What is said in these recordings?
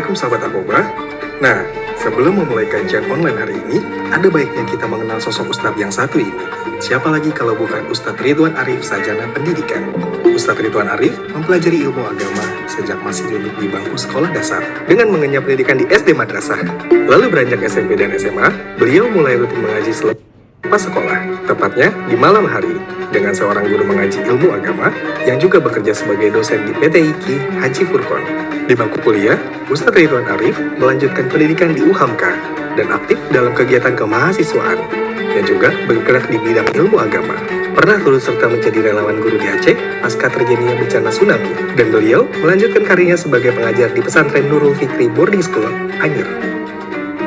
Assalamualaikum sahabat Akoba. Nah, sebelum memulai kajian online hari ini, ada baiknya kita mengenal sosok Ustadz yang satu ini. Siapa lagi kalau bukan Ustadz Ridwan Arif Sarjana Pendidikan. Ustadz Ridwan Arif mempelajari ilmu agama sejak masih duduk di bangku sekolah dasar dengan mengenyam pendidikan di SD Madrasah. Lalu beranjak SMP dan SMA, beliau mulai rutin mengaji selepas sekolah, tepatnya di malam hari, dengan seorang guru mengaji ilmu agama yang juga bekerja sebagai dosen di PT IKI Haji Furqon. Di bangku kuliah, Ustadz Ridwan Arif melanjutkan pendidikan di UHAMKA dan aktif dalam kegiatan kemahasiswaan yang juga bergerak di bidang ilmu agama. Pernah turut serta menjadi relawan guru di Aceh pasca terjadinya bencana tsunami, dan beliau melanjutkan karirnya sebagai pengajar di pesantren Nurul Fikri Boarding School, Anyer.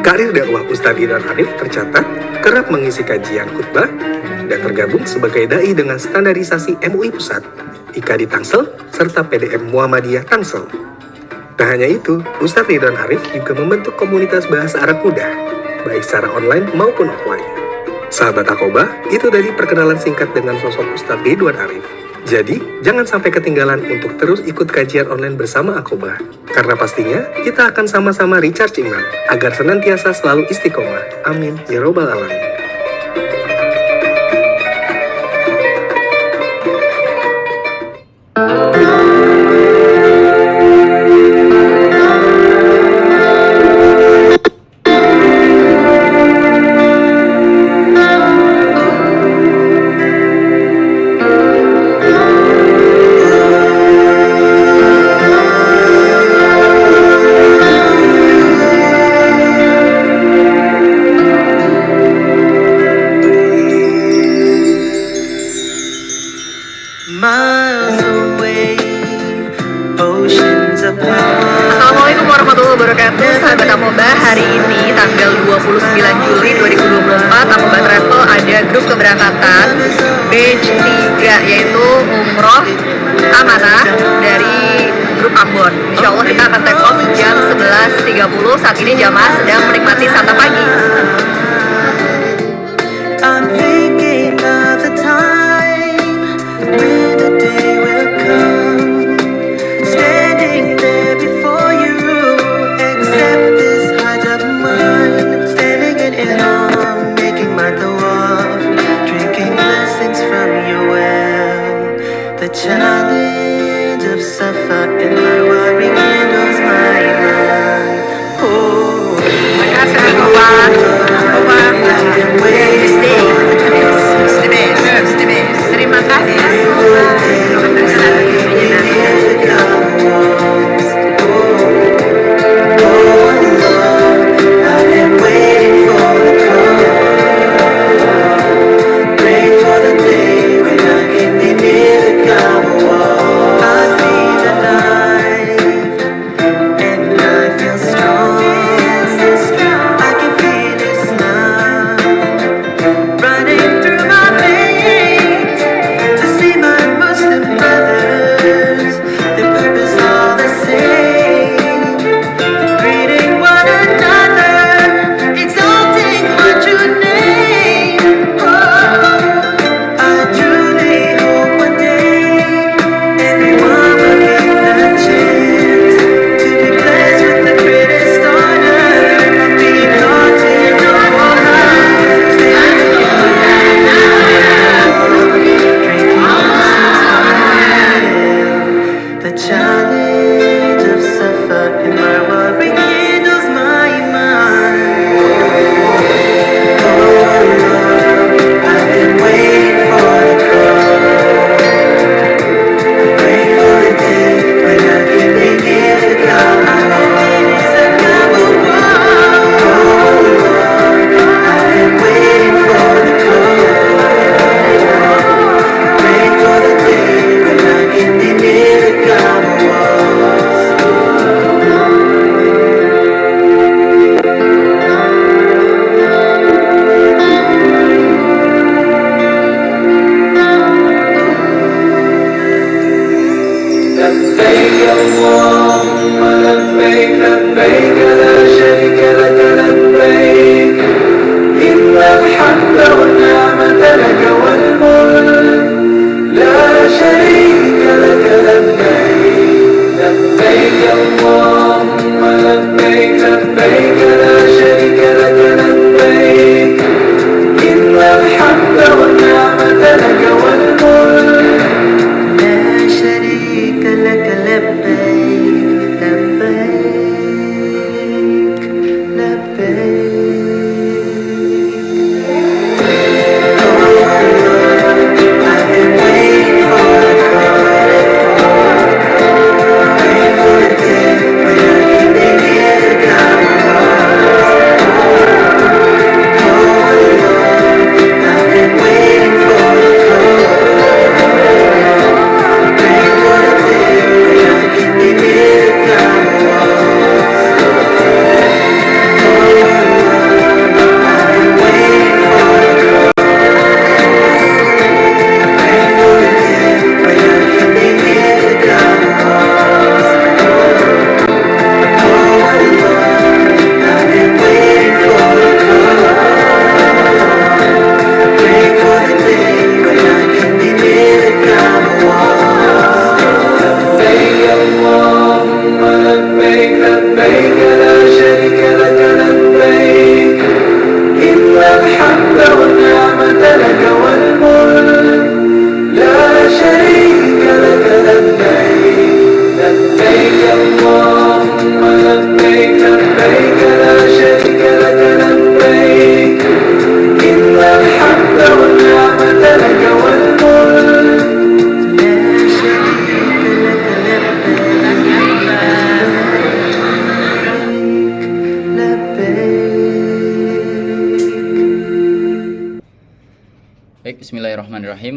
Karir dakwah Ustadz Ridwan Arif tercatat kerap mengisi kajian khutbah dan tergabung sebagai dai dengan standarisasi MUI Pusat, IKADI Tangsel, serta PDM Muhammadiyah Tangsel. Tak hanya itu, Ustadz Ridwan Arif juga membentuk komunitas bahasa Arab mudah, baik secara online maupun offline. Sahabat Akoba, itu dari perkenalan singkat dengan sosok Ustadz Ridwan Arif. Jadi, jangan sampai ketinggalan untuk terus ikut kajian online bersama Akoba. Karena pastinya, kita akan sama-sama recharge iman, agar senantiasa selalu istiqomah. Amin, ya robbal alamin. Assalamualaikum warahmatullahi wabarakatuh. Sahabat Akoba, hari ini tanggal 29 Juli 2024 Akoba Travel ada grup keberangkatan batch 3, yaitu umroh amanah dari grup Ambon. Insya Allah kita akan take off jam 11.30. Saat ini jamaah sedang menikmati santap pagi. I'm thinking of the time when the day will come, standing there before you, accept this heart of mine, standing in awe, making my tawaf, drinking blessings from your well. The challenge of Safa and Marwa rekindles my mind. Oh, Makasih Akoba. I've been waiting for Terima kasih. اللهم لبيك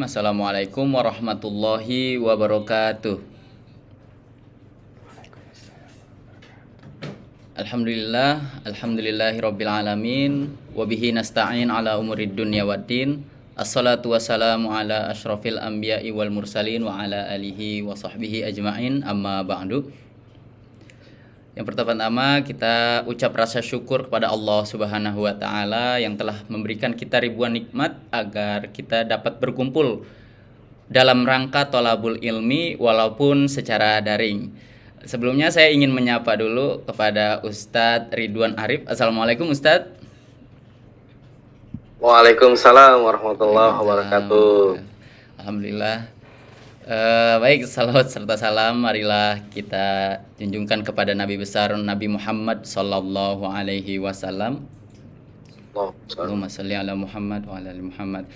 Assalamualaikum warahmatullahi wabarakatuh. Alhamdulillahirabbil alamin wa bihi nasta'in ala umurid dunya waddin. Assalatu wassalamu ala asyrafil anbiya'i wal mursalin wa ala alihi wa sahbihi ajma'in, amma ba'du. Yang pertama kita ucap rasa syukur kepada Allah Subhanahu wa taala yang telah memberikan kita ribuan nikmat agar kita dapat berkumpul dalam rangka thalabul ilmi walaupun secara daring. Sebelumnya saya ingin menyapa dulu kepada Ustadz Ridwan Arif. Assalamualaikum Ustadz. Waalaikumsalam warahmatullahi wabarakatuh. Alhamdulillah. Baik, salawat serta salam marilah kita junjungkan kepada Nabi besar Nabi Muhammad sallallahu alaihi wasallam. Allahumma shalli ala Muhammad wa ala ali Muhammad.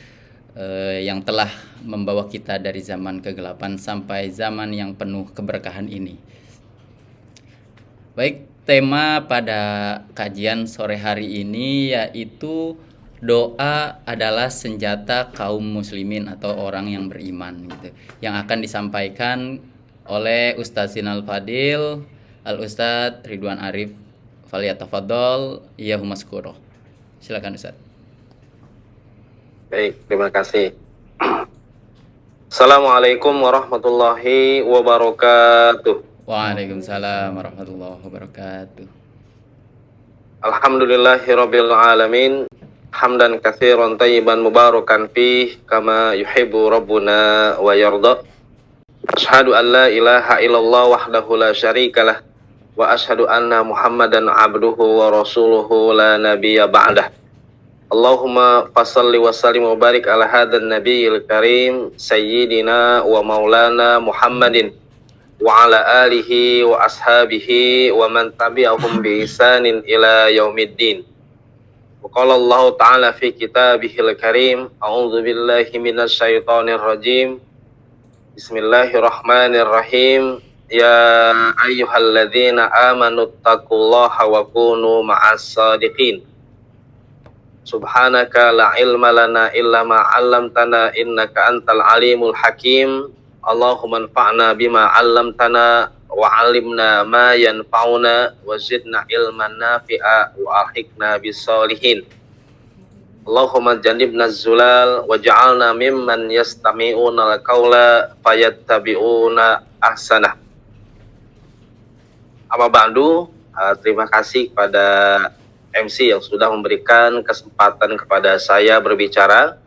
Yang telah membawa kita dari zaman kegelapan sampai zaman yang penuh keberkahan ini. Baik, tema pada kajian sore hari ini yaitu doa adalah senjata kaum muslimin atau orang yang beriman gitu. Yang akan disampaikan oleh Ustaz Zinal Fadil, Al-Ustaz Ridwan Arif. Falyatafadhol ya humaskuro. Silakan Ustaz. Baik, terima kasih. Assalamualaikum warahmatullahi wabarakatuh. Waalaikumsalam warahmatullahi wabarakatuh. Alhamdulillahirabbil alamin. Hamdan katsiran tayyiban mubarakan fih kama yuhibbu rabbuna wa yarda. Asyhadu an la ilaha illallah wahdahu la syarikalah wa asyhadu anna Muhammadan abduhu wa rasuluhu la nabiyya ba'dah. Allahumma fassalli wa sallim wa barik ala hadan nabiyil karim sayyidina wa maulana Muhammadin wa ala alihi wa ashabihi wa man tabi'ahum bi ihsanin ila yaumiddin. Qala Allah Ta'ala fi kitabihil karim, a'udzu billahi minasy syaithanir rajim. Bismillahirrahmanirrahim. Ya ayyuhalladzina amanu taqullaha wa kunu ma'as shadiqin. Subhanaka la ilma lana illa ma 'allamtana innaka antal alimul hakim. Allahumma anfa'na bima 'allamtana wa 'allimna ma yanfa'una wa zidna ilman nafi'a wa alhiqna bis-sholihin. Allahumma jannibna zulal wa ja'alna mimman yastami'una al-qawla fayattabi'una ahsanah. Amma ba'du, terima kasih kepada MC yang sudah memberikan kesempatan kepada saya berbicara.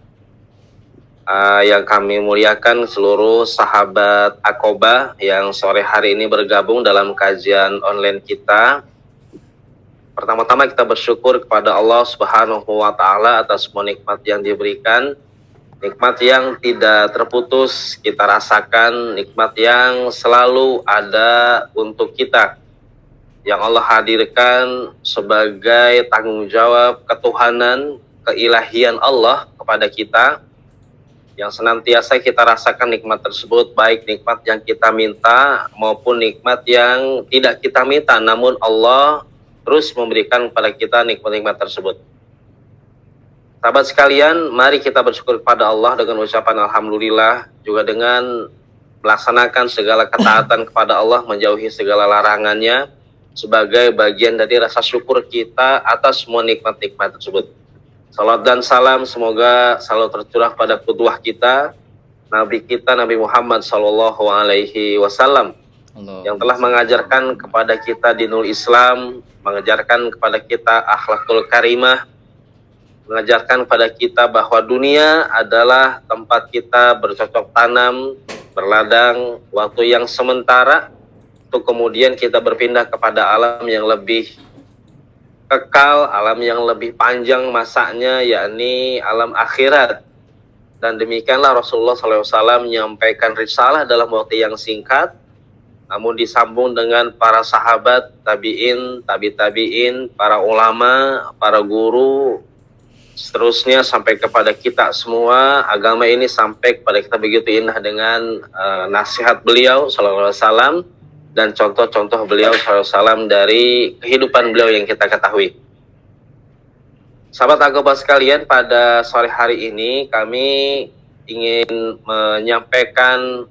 Yang kami muliakan seluruh sahabat Aqobah yang sore hari ini bergabung dalam kajian online kita. Pertama-tama kita bersyukur kepada Allah Subhanahu wa taala atas semua nikmat yang diberikan, nikmat yang tidak terputus kita rasakan, nikmat yang selalu ada untuk kita, yang Allah hadirkan sebagai tanggung jawab ketuhanan, keilahian Allah kepada kita, yang senantiasa kita rasakan nikmat tersebut, baik nikmat yang kita minta maupun nikmat yang tidak kita minta, namun Allah terus memberikan kepada kita nikmat-nikmat tersebut. Sahabat sekalian, mari kita bersyukur kepada Allah dengan ucapan Alhamdulillah, juga dengan melaksanakan segala ketaatan kepada Allah, menjauhi segala larangannya, sebagai bagian dari rasa syukur kita atas semua nikmat-nikmat tersebut. Salat dan salam semoga selalu tercurah pada qudwah kita, Nabi kita Nabi Muhammad sallallahu alaihi wasallam, yang telah mengajarkan kepada kita dinul Islam, mengajarkan kepada kita akhlakul karimah, mengajarkan kepada kita bahwa dunia adalah tempat kita bercocok tanam, berladang, waktu yang sementara, untuk kemudian kita berpindah kepada alam yang lebih kekal, alam yang lebih panjang masanya, yakni alam akhirat. Dan demikianlah Rasulullah SAW menyampaikan risalah dalam waktu yang singkat, namun disambung dengan para sahabat, tabi'in, tabi'in, para ulama, para guru, seterusnya sampai kepada kita semua. Agama ini sampai kepada kita begitu indah dengan nasihat beliau SAW dan contoh-contoh beliau SAW dari kehidupan beliau yang kita ketahui. Sahabat Aqobah sekalian, pada sore hari ini kami ingin menyampaikan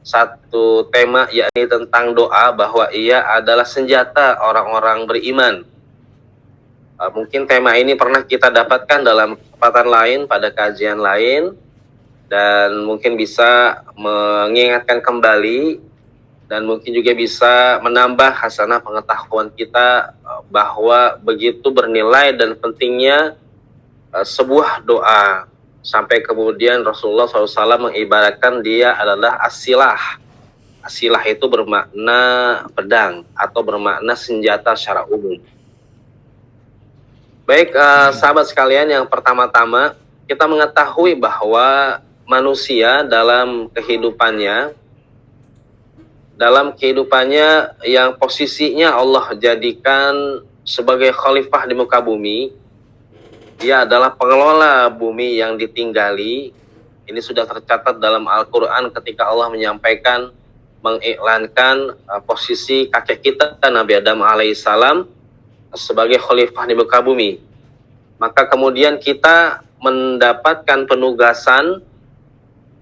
satu tema, yakni tentang doa, bahwa ia adalah senjata orang-orang beriman. Mungkin tema ini pernah kita dapatkan dalam kesempatan lain, pada kajian lain, dan mungkin bisa mengingatkan kembali, dan mungkin juga bisa menambah hasanah pengetahuan kita bahwa begitu bernilai dan pentingnya sebuah doa. Sampai kemudian Rasulullah SAW mengibaratkan dia adalah asilah. Asilah itu bermakna pedang atau bermakna senjata secara umum. Baik, sahabat sekalian, yang pertama-tama kita mengetahui bahwa manusia dalam kehidupannya yang posisinya Allah jadikan sebagai khalifah di muka bumi, dia adalah pengelola bumi yang ditinggali. Ini sudah tercatat dalam Al-Quran ketika Allah menyampaikan, mengiklankan posisi kakek kita Nabi Adam alaihissalam sebagai khalifah di muka bumi. Maka kemudian kita mendapatkan penugasan,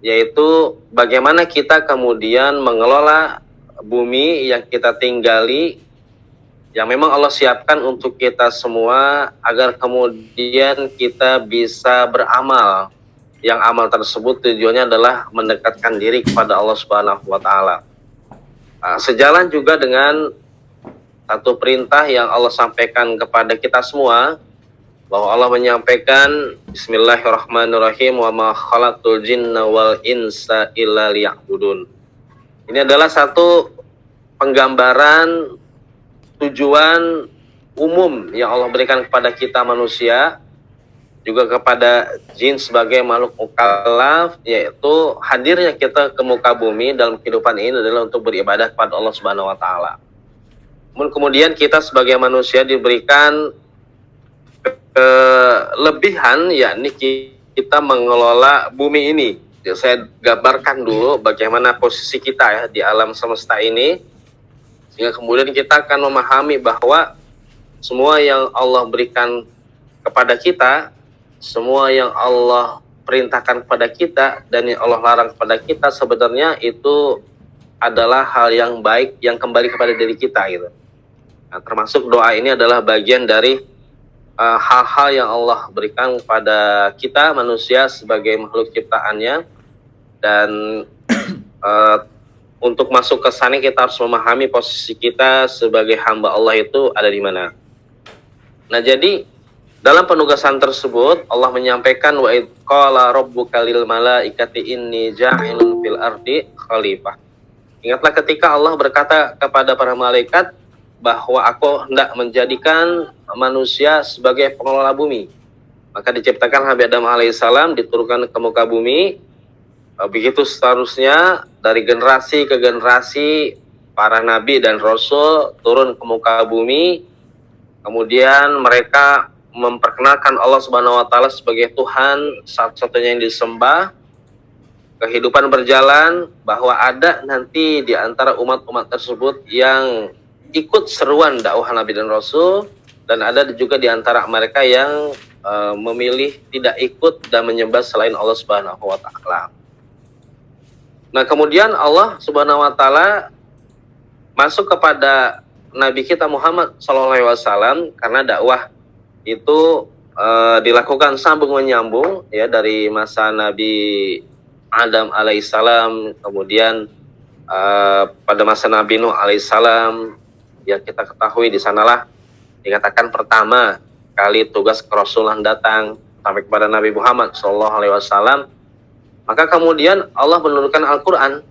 yaitu bagaimana kita kemudian mengelola bumi yang kita tinggali, yang memang Allah siapkan untuk kita semua, agar kemudian kita bisa beramal. Yang amal tersebut tujuannya adalah mendekatkan diri kepada Allah Subhanahu wa Ta'ala. Sejalan juga dengan satu perintah yang Allah sampaikan kepada kita semua, bahwa Allah menyampaikan, Bismillahirrahmanirrahim, wa ma khalaqtul jinna wal insa illa liya'budun. Ini adalah satu penggambaran tujuan umum yang Allah berikan kepada kita manusia, juga kepada jin sebagai makhluk mukallaf, yaitu hadirnya kita ke muka bumi dalam kehidupan ini adalah untuk beribadah kepada Allah Subhanahu wa Ta'ala. Kemudian kita sebagai manusia diberikan kelebihan, yakni kita mengelola bumi ini. Saya gambarkan dulu bagaimana posisi kita ya di alam semesta ini, sehingga kemudian kita akan memahami bahwa semua yang Allah berikan kepada kita, semua yang Allah perintahkan kepada kita, dan yang Allah larang kepada kita, sebenarnya itu adalah hal yang baik yang kembali kepada diri kita gitu. Nah, termasuk doa ini adalah bagian dari hal-hal yang Allah berikan kepada kita manusia sebagai makhluk ciptaannya. Dan untuk masuk ke sana kita harus memahami posisi kita sebagai hamba Allah itu ada di mana. Nah, jadi dalam penugasan tersebut Allah menyampaikan, wa id qala rabbuka lil malaikati inni ja'ilun fil ardi khalifah. Ingatlah ketika Allah berkata kepada para malaikat bahwa aku hendak menjadikan manusia sebagai pengelola bumi. Maka diciptakan Nabi Adam alaihissalam, diturunkan ke muka bumi. Begitu seterusnya, dari generasi ke generasi para nabi dan rasul turun ke muka bumi. Kemudian mereka memperkenalkan Allah Subhanahu wa Ta'ala sebagai Tuhan satu-satunya yang disembah. Kehidupan berjalan, bahwa ada nanti di antara umat-umat tersebut yang ikut seruan dakwah Nabi dan Rasul, dan ada juga di antara mereka yang memilih tidak ikut dan menyembah selain Allah Subhanahu wa Ta'ala. Nah, kemudian Allah Subhanahu wa Ta'ala masuk kepada Nabi kita Muhammad SAW, karena dakwah itu dilakukan sambung menyambung ya, dari masa Nabi Adam alaihissalam, kemudian pada masa Nabi Nuh alaihissalam, yang kita ketahui di sanalah dikatakan pertama kali tugas kerasulan datang sampai kepada Nabi Muhammad SAW. Maka kemudian Allah menurunkan Al-Quran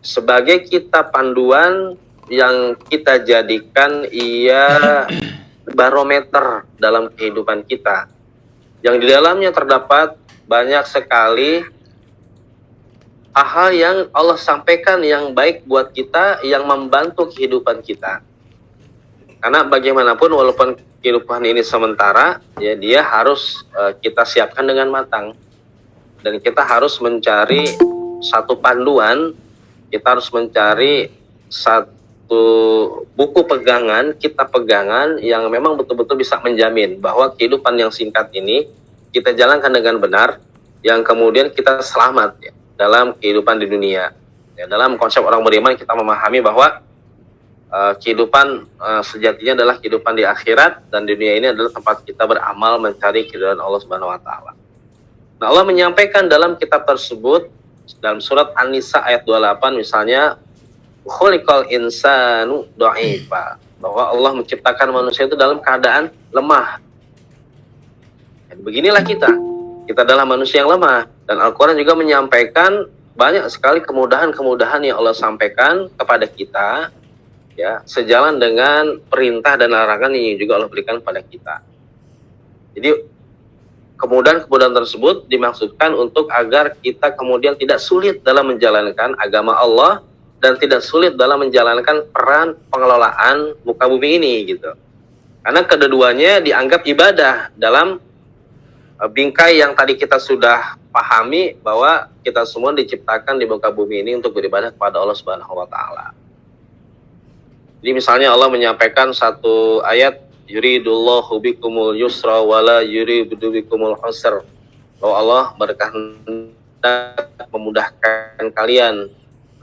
sebagai kitab panduan yang kita jadikan ia barometer dalam kehidupan kita, yang di dalamnya terdapat banyak sekali hal-hal yang Allah sampaikan yang baik buat kita, yang membantu kehidupan kita. Karena bagaimanapun walaupun kehidupan ini sementara, ya dia harus kita siapkan dengan matang. Dan kita harus mencari satu panduan, kita harus mencari satu buku pegangan, kitab pegangan yang memang betul-betul bisa menjamin bahwa kehidupan yang singkat ini kita jalankan dengan benar, yang kemudian kita selamat ya, dalam kehidupan di dunia. Ya, dalam konsep orang beriman kita memahami bahwa kehidupan sejatinya adalah kehidupan di akhirat, dan dunia ini adalah tempat kita beramal mencari keridhaan Allah Subhanahu wa taala. Nah, Allah menyampaikan dalam kitab tersebut dalam surat An-Nisa ayat 28 misalnya, khuliqal insanu dha'ifa, bahwa Allah menciptakan manusia itu dalam keadaan lemah. Dan beginilah kita adalah manusia yang lemah, dan Al-Qur'an juga menyampaikan banyak sekali kemudahan-kemudahan yang Allah sampaikan kepada kita, ya, sejalan dengan perintah dan larangan yang juga Allah berikan kepada kita. Jadi kemudahan-kemudahan tersebut dimaksudkan untuk agar kita kemudian tidak sulit dalam menjalankan agama Allah dan tidak sulit dalam menjalankan peran pengelolaan muka bumi ini gitu. Karena kedua-duanya dianggap ibadah dalam bingkai yang tadi kita sudah pahami, bahwa kita semua diciptakan di muka bumi ini untuk beribadah kepada Allah Subhanahu wa taala. Jadi misalnya Allah menyampaikan satu ayat, yuridullahu bikumul yusra wala yuridu bikumul usra, bahwa Allah berkehendak memudahkan kalian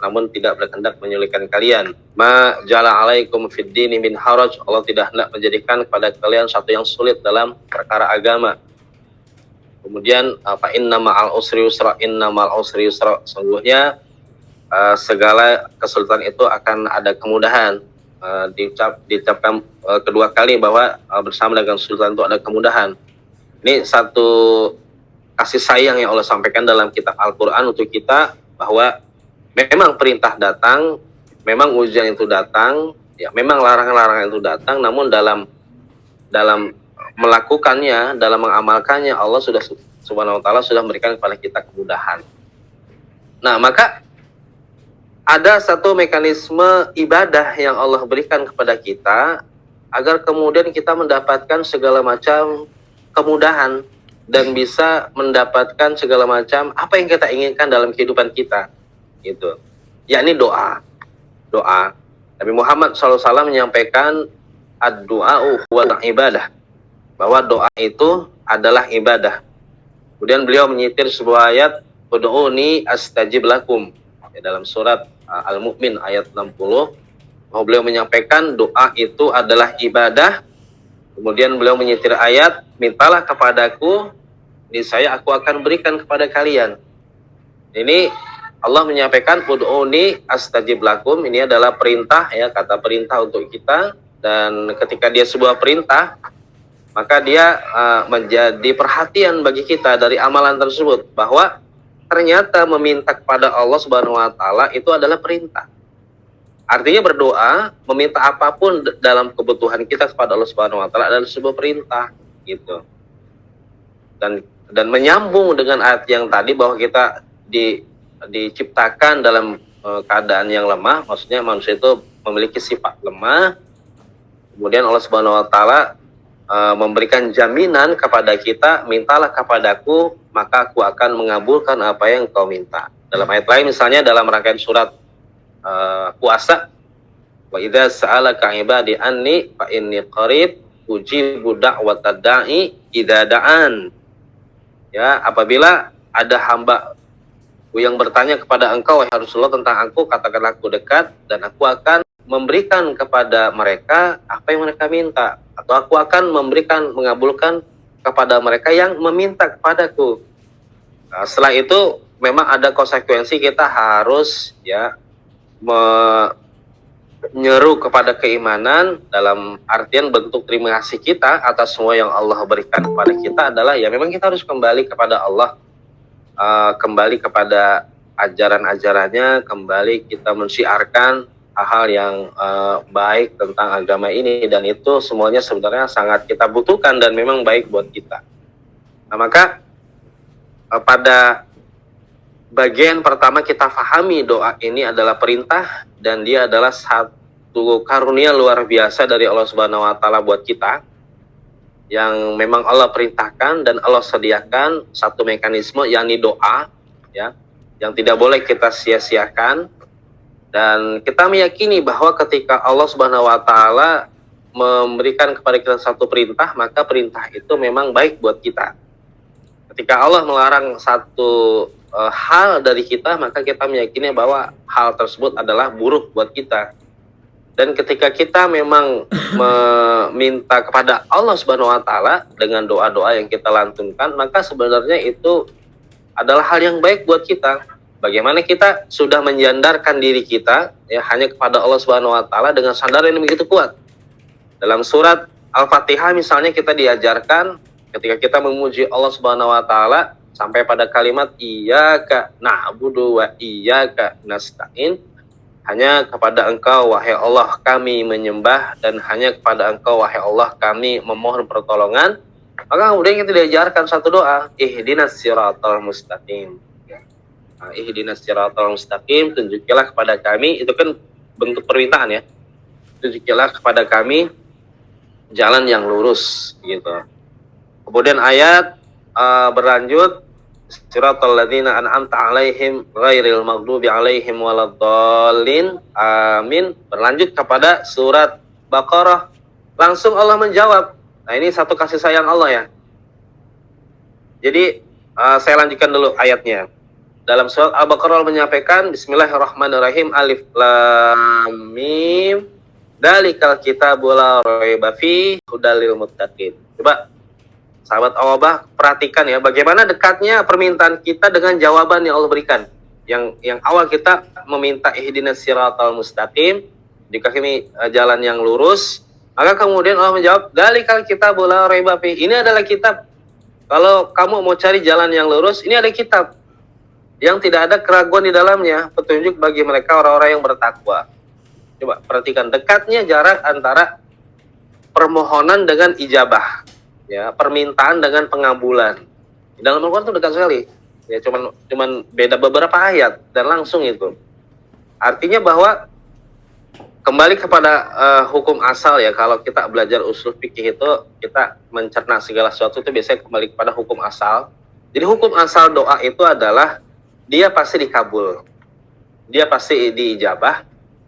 namun tidak berkehendak menyulitkan kalian. Ma jala alaikum fid dini min haraj, Allah tidak hendak menjadikan kepada kalian satu yang sulit dalam perkara agama. Kemudian fa inna ma'al usri yusra, inna ma'al usri yusra, sungguhnya segala kesulitan itu akan ada kemudahan. Diucapkan kedua kali bahwa bersama dengan kesulitan itu ada kemudahan. Ini satu kasih sayang yang Allah sampaikan dalam kitab Al-Quran untuk kita, bahwa memang perintah datang, memang ujian itu datang, ya, memang larangan-larangan itu datang, namun dalam melakukannya, dalam mengamalkannya, Allah sudah Subhanahu wa taala sudah memberikan kepada kita kemudahan. Nah, maka ada satu mekanisme ibadah yang Allah berikan kepada kita agar kemudian kita mendapatkan segala macam kemudahan dan bisa mendapatkan segala macam apa yang kita inginkan dalam kehidupan kita, gitu. Yakni doa. Nabi Muhammad SAW menyampaikan ad-du'a'u huwa ibadah, bahwa doa itu adalah ibadah. Kemudian beliau menyitir sebuah ayat, ud'uni astajib lakum, dalam surat Al-Mu'min ayat 60, bahwa beliau menyampaikan doa itu adalah ibadah. Kemudian beliau menyitir ayat, mintalah kepadaku, niscaya aku akan berikan kepada kalian. Ini Allah menyampaikan ud'uni astajib lakum, ini adalah perintah, ya, kata perintah untuk kita, dan ketika dia sebuah perintah, maka dia menjadi perhatian bagi kita dari amalan tersebut, bahwa ternyata meminta kepada Allah Subhanahu wa taala itu adalah perintah. Artinya berdoa, meminta apapun dalam kebutuhan kita kepada Allah Subhanahu wa taala adalah sebuah perintah, gitu. Dan menyambung dengan ayat yang tadi, bahwa kita diciptakan dalam keadaan yang lemah, maksudnya manusia itu memiliki sifat lemah. Kemudian Allah Subhanahu wa taala memberikan jaminan kepada kita, mintalah kepadaku maka aku akan mengabulkan apa yang kau minta. Dalam ayat lain misalnya dalam rangkaian surat puasa, wa idza sa'alaka ibadi anni fa inni qarib ujibu da'watad da'i idza da'an. Ya, apabila ada hamba yang bertanya kepada engkau wahai Rasulullah tentang aku, katakanlah aku dekat dan aku akan memberikan kepada mereka apa yang mereka minta, atau aku akan mengabulkan kepada mereka yang meminta kepadaku. Nah, setelah itu memang ada konsekuensi, kita harus, ya, menyeru kepada keimanan dalam artian bentuk terima kasih kita atas semua yang Allah berikan kepada kita adalah, ya, memang kita harus kembali kepada Allah, kembali kepada ajaran-ajarannya, kembali kita mensiarkan hal-hal yang baik tentang agama ini, dan itu semuanya sebenarnya sangat kita butuhkan dan memang baik buat kita. Nah, maka pada bagian pertama kita fahami doa ini adalah perintah, dan dia adalah satu karunia luar biasa dari Allah Subhanahu wa taala buat kita, yang memang Allah perintahkan dan Allah sediakan satu mekanisme, yakni doa, ya, yang tidak boleh kita sia-siakan. Dan kita meyakini bahwa ketika Allah Subhanahu wa taala memberikan kepada kita satu perintah, maka perintah itu memang baik buat kita. ketika Allah melarang satu hal dari kita, maka kita meyakini bahwa hal tersebut adalah buruk buat kita. Dan ketika kita memang meminta kepada Allah Subhanahu wa taala dengan doa-doa yang kita lantunkan, maka sebenarnya itu adalah hal yang baik buat kita. Bagaimana kita sudah menyandarkan diri kita ya hanya kepada Allah Subhanahu wa taala dengan sandaran yang begitu kuat. Dalam surat Al-Fatihah misalnya kita diajarkan ketika kita memuji Allah Subhanahu wa taala sampai pada kalimat iyyaka na'budu wa iyyaka nasta'in, hanya kepada Engkau wahai Allah kami menyembah dan hanya kepada Engkau wahai Allah kami memohon pertolongan. Maka kemudian kita diajarkan satu doa, ihdinas siratal mustaqim. Nah, ihdinas siratal mustaqim, tunjukilah kepada kami, itu kan bentuk permintaan ya. Tunjukilah kepada kami jalan yang lurus gitu. Kemudian ayat berlanjut, siratal ladzina an'amta 'alaihim ghairil maghdubi 'alaihim waladdallin. Amin. Berlanjut kepada surat Baqarah. Langsung Allah menjawab. Nah, ini satu kasih sayang Allah ya. Jadi saya lanjutkan dulu ayatnya. Dalam surat Al-Baqarah menyampaikan bismillahirrahmanirrahim, alif lam mim, dalikal kitabul la raiba fihi hudal lil muttaqin. Coba sahabat Awabah perhatikan ya bagaimana dekatnya permintaan kita dengan jawaban yang Allah berikan. Yang awal kita meminta ihdinas siratal mustaqim, dikasih jalan yang lurus, maka kemudian Allah menjawab dalikal kitabul la raiba fihi. Ini adalah kitab. Kalau kamu mau cari jalan yang lurus, ini ada kitab yang tidak ada keraguan di dalamnya, petunjuk bagi mereka orang-orang yang bertakwa. Coba perhatikan dekatnya jarak antara permohonan dengan ijabah. Ya, permintaan dengan pengabulan. Di dalam Al-Quran itu dekat sekali. Ya, cuman beda beberapa ayat dan langsung itu. Artinya bahwa kembali kepada hukum asal ya. Kalau kita belajar usul fikih itu kita mencerna segala sesuatu itu biasanya kembali kepada hukum asal. Jadi hukum asal doa itu adalah dia pasti dikabul. Dia pasti diijabah,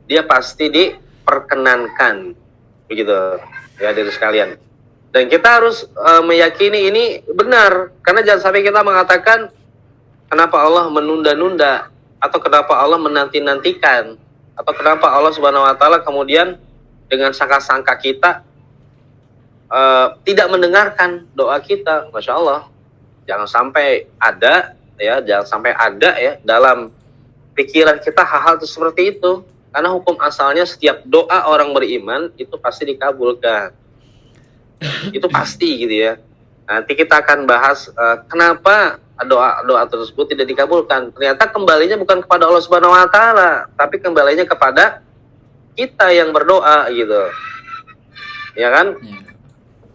dia pasti diperkenankan. Begitu. Ya, dari sekalian. Dan kita harus meyakini ini benar. Karena jangan sampai kita mengatakan kenapa Allah menunda-nunda, atau kenapa Allah menanti-nantikan, atau kenapa Allah Subhanahu wa taala kemudian dengan sangka-sangka kita tidak mendengarkan doa kita. Masya Allah. Jangan sampai ada ya dalam pikiran kita hal-hal seperti itu. Karena hukum asalnya setiap doa orang beriman itu pasti dikabulkan. Itu pasti gitu ya. Nanti kita akan bahas kenapa doa tersebut tidak dikabulkan. Ternyata kembalinya bukan kepada Allah Subhanahu wa taala, tapi kembalinya kepada kita yang berdoa gitu. Ya kan?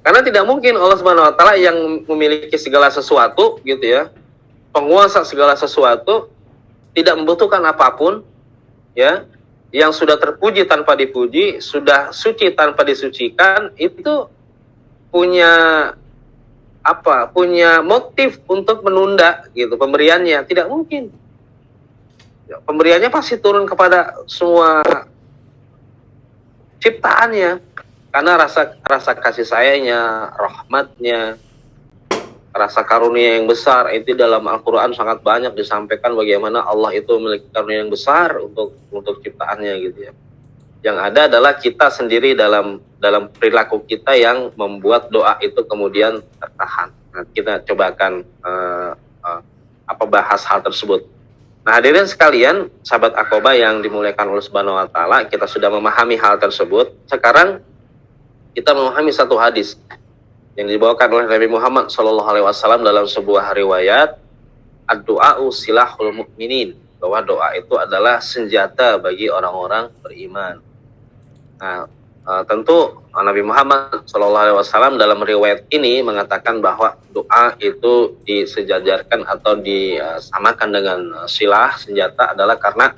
Karena tidak mungkin Allah Subhanahu wa taala yang memiliki segala sesuatu gitu ya, penguasa segala sesuatu, tidak membutuhkan apapun ya, yang sudah terpuji tanpa dipuji, sudah suci tanpa disucikan, itu punya motif untuk menunda gitu pemberiannya. Tidak mungkin. Pemberiannya pasti turun kepada semua ciptaannya, karena rasa kasih sayangnya, rahmatnya, rasa karunia yang besar. Itu dalam Al-Quran sangat banyak disampaikan bagaimana Allah itu memiliki karunia yang besar untuk ciptaannya gitu ya. Yang ada adalah kita sendiri dalam perilaku kita yang membuat doa itu kemudian tertahan. Nah, kita coba akan bahas hal tersebut. Nah, hadirin sekalian, sahabat Aqobah yang dimuliakan Allah Subhanahu wa taala, kita sudah memahami hal tersebut. Sekarang kita memahami satu hadis yang dibawakan oleh Nabi Muhammad SAW dalam sebuah riwayat, ad-du'a'u silahul mu'minin, bahwa doa itu adalah senjata bagi orang-orang beriman. Nah, tentu Nabi Muhammad SAW dalam riwayat ini mengatakan bahwa doa itu disejajarkan atau disamakan dengan silah, senjata, adalah karena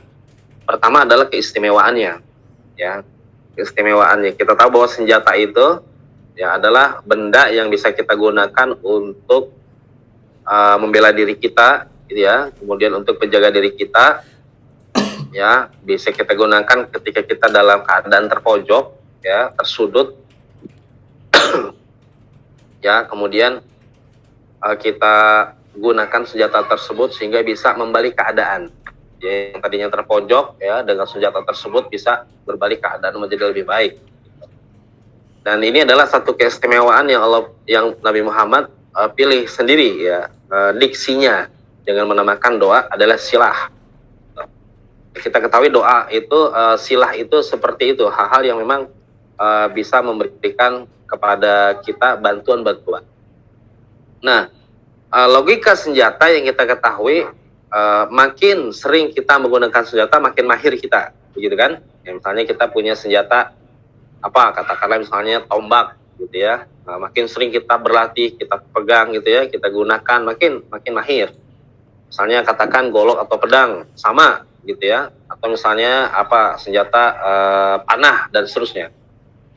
pertama adalah keistimewaannya. Ya, keistimewaannya. Kita tahu bahwa senjata itu ya adalah benda yang bisa kita gunakan untuk membela diri kita, gitu ya. Kemudian untuk menjaga diri kita. Ya, bisa kita gunakan ketika kita dalam keadaan terpojok, ya, tersudut, ya, kemudian kita gunakan senjata tersebut sehingga bisa membalik keadaan. Ya, yang tadinya terpojok ya, dengan senjata tersebut bisa berbalik keadaan menjadi lebih baik. Dan ini adalah satu keistimewaan yang Nabi Muhammad pilih sendiri ya, diksinya dengan menamakan doa adalah silah. Kita ketahui doa itu, silah itu seperti itu, hal-hal yang memang bisa memberikan kepada kita bantuan-bantuan. Nah, logika senjata yang kita ketahui, makin sering kita menggunakan senjata, makin mahir kita, begitu kan? Ya, misalnya kita punya senjata katakanlah misalnya tombak gitu ya. Nah, makin sering kita berlatih, kita pegang gitu ya, kita gunakan, makin mahir. Misalnya katakan golok atau pedang sama gitu ya, atau misalnya senjata panah dan seterusnya.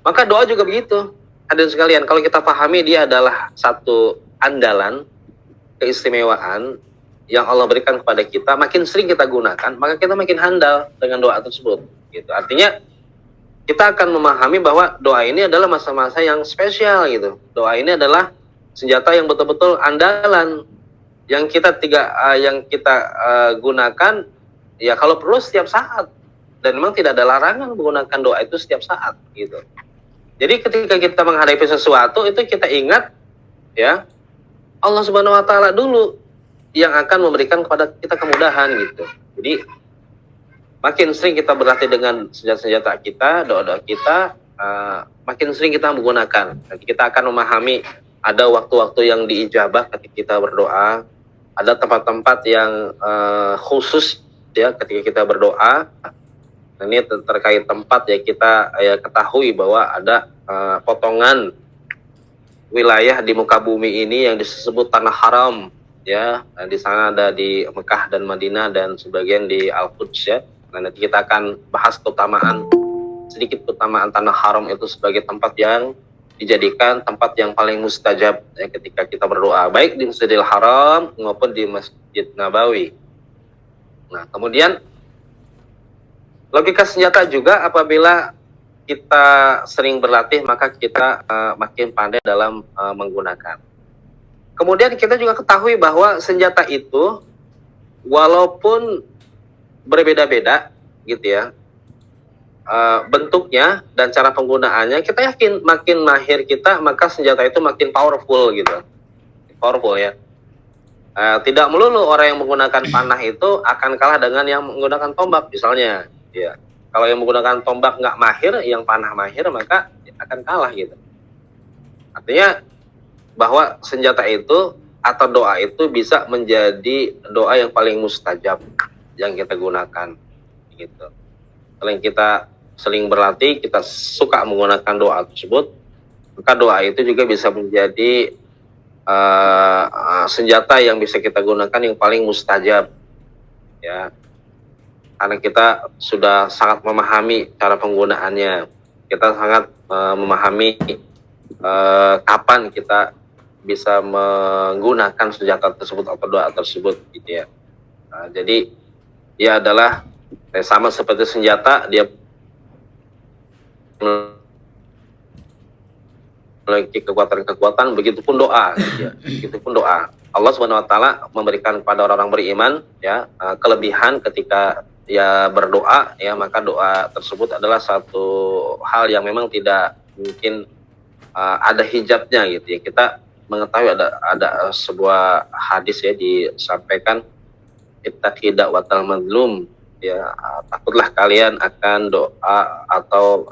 Maka doa juga begitu. Hadirin sekalian, kalau kita pahami dia adalah satu andalan, keistimewaan yang Allah berikan kepada kita, makin sering kita gunakan, maka kita makin handal dengan doa tersebut. Gitu. Artinya kita akan memahami bahwa doa ini adalah masa-masa yang spesial gitu. Doa ini adalah senjata yang betul-betul andalan yang kita gunakan ya kalau perlu setiap saat, dan memang tidak ada larangan menggunakan doa itu setiap saat gitu. Jadi ketika kita menghadapi sesuatu itu kita ingat ya Allah Subhanahu wa taala dulu yang akan memberikan kepada kita kemudahan gitu. Jadi makin sering kita berlatih dengan senjata-senjata kita, doa-doa kita, makin sering kita menggunakan. Nanti kita akan memahami ada waktu-waktu yang diijabah ketika kita berdoa, ada tempat-tempat yang khusus ya ketika kita berdoa. Nah, ini terkait tempat ya kita ketahui bahwa ada potongan wilayah di muka bumi ini yang disebut tanah haram ya. Nah, di sana ada di Mekah dan Madinah dan sebagian di Al-Quds ya. Nah, nanti kita akan bahas sedikit keutamaan tanah haram itu sebagai tempat yang dijadikan tempat yang paling mustajab ya, ketika kita berdoa, baik di Masjidil Haram maupun di Masjid Nabawi. Nah, kemudian logika senjata juga apabila kita sering berlatih maka kita makin pandai dalam menggunakan. Kemudian kita juga ketahui bahwa senjata itu walaupun berbeda-beda gitu ya bentuknya dan cara penggunaannya, kita yakin makin mahir kita maka senjata itu makin powerful gitu, powerful ya. Tidak melulu orang yang menggunakan panah itu akan kalah dengan yang menggunakan tombak misalnya ya. Kalau yang menggunakan tombak nggak mahir, yang panah mahir, maka akan kalah gitu. Artinya bahwa senjata itu atau doa itu bisa menjadi doa yang paling mustajab yang kita gunakan gitu. Kalau kita sering berlatih, kita suka menggunakan doa tersebut, maka doa itu juga bisa menjadi senjata yang bisa kita gunakan yang paling mustajab ya, karena kita sudah sangat memahami cara penggunaannya, kita sangat memahami kapan kita bisa menggunakan senjata tersebut atau doa tersebut gitu ya. Nah, jadi dia adalah sama seperti senjata, dia memiliki kekuatan-kekuatan, begitupun doa gitu ya. Begitupun doa. Allah Subhanahu wa taala memberikan kepada orang-orang beriman ya kelebihan ketika ya berdoa ya, maka doa tersebut adalah satu hal yang memang tidak mungkin ada hijabnya gitu ya. Kita mengetahui ada sebuah hadis ya disampaikan, ittaqi da'watal mazlum ya, takutlah kalian akan doa atau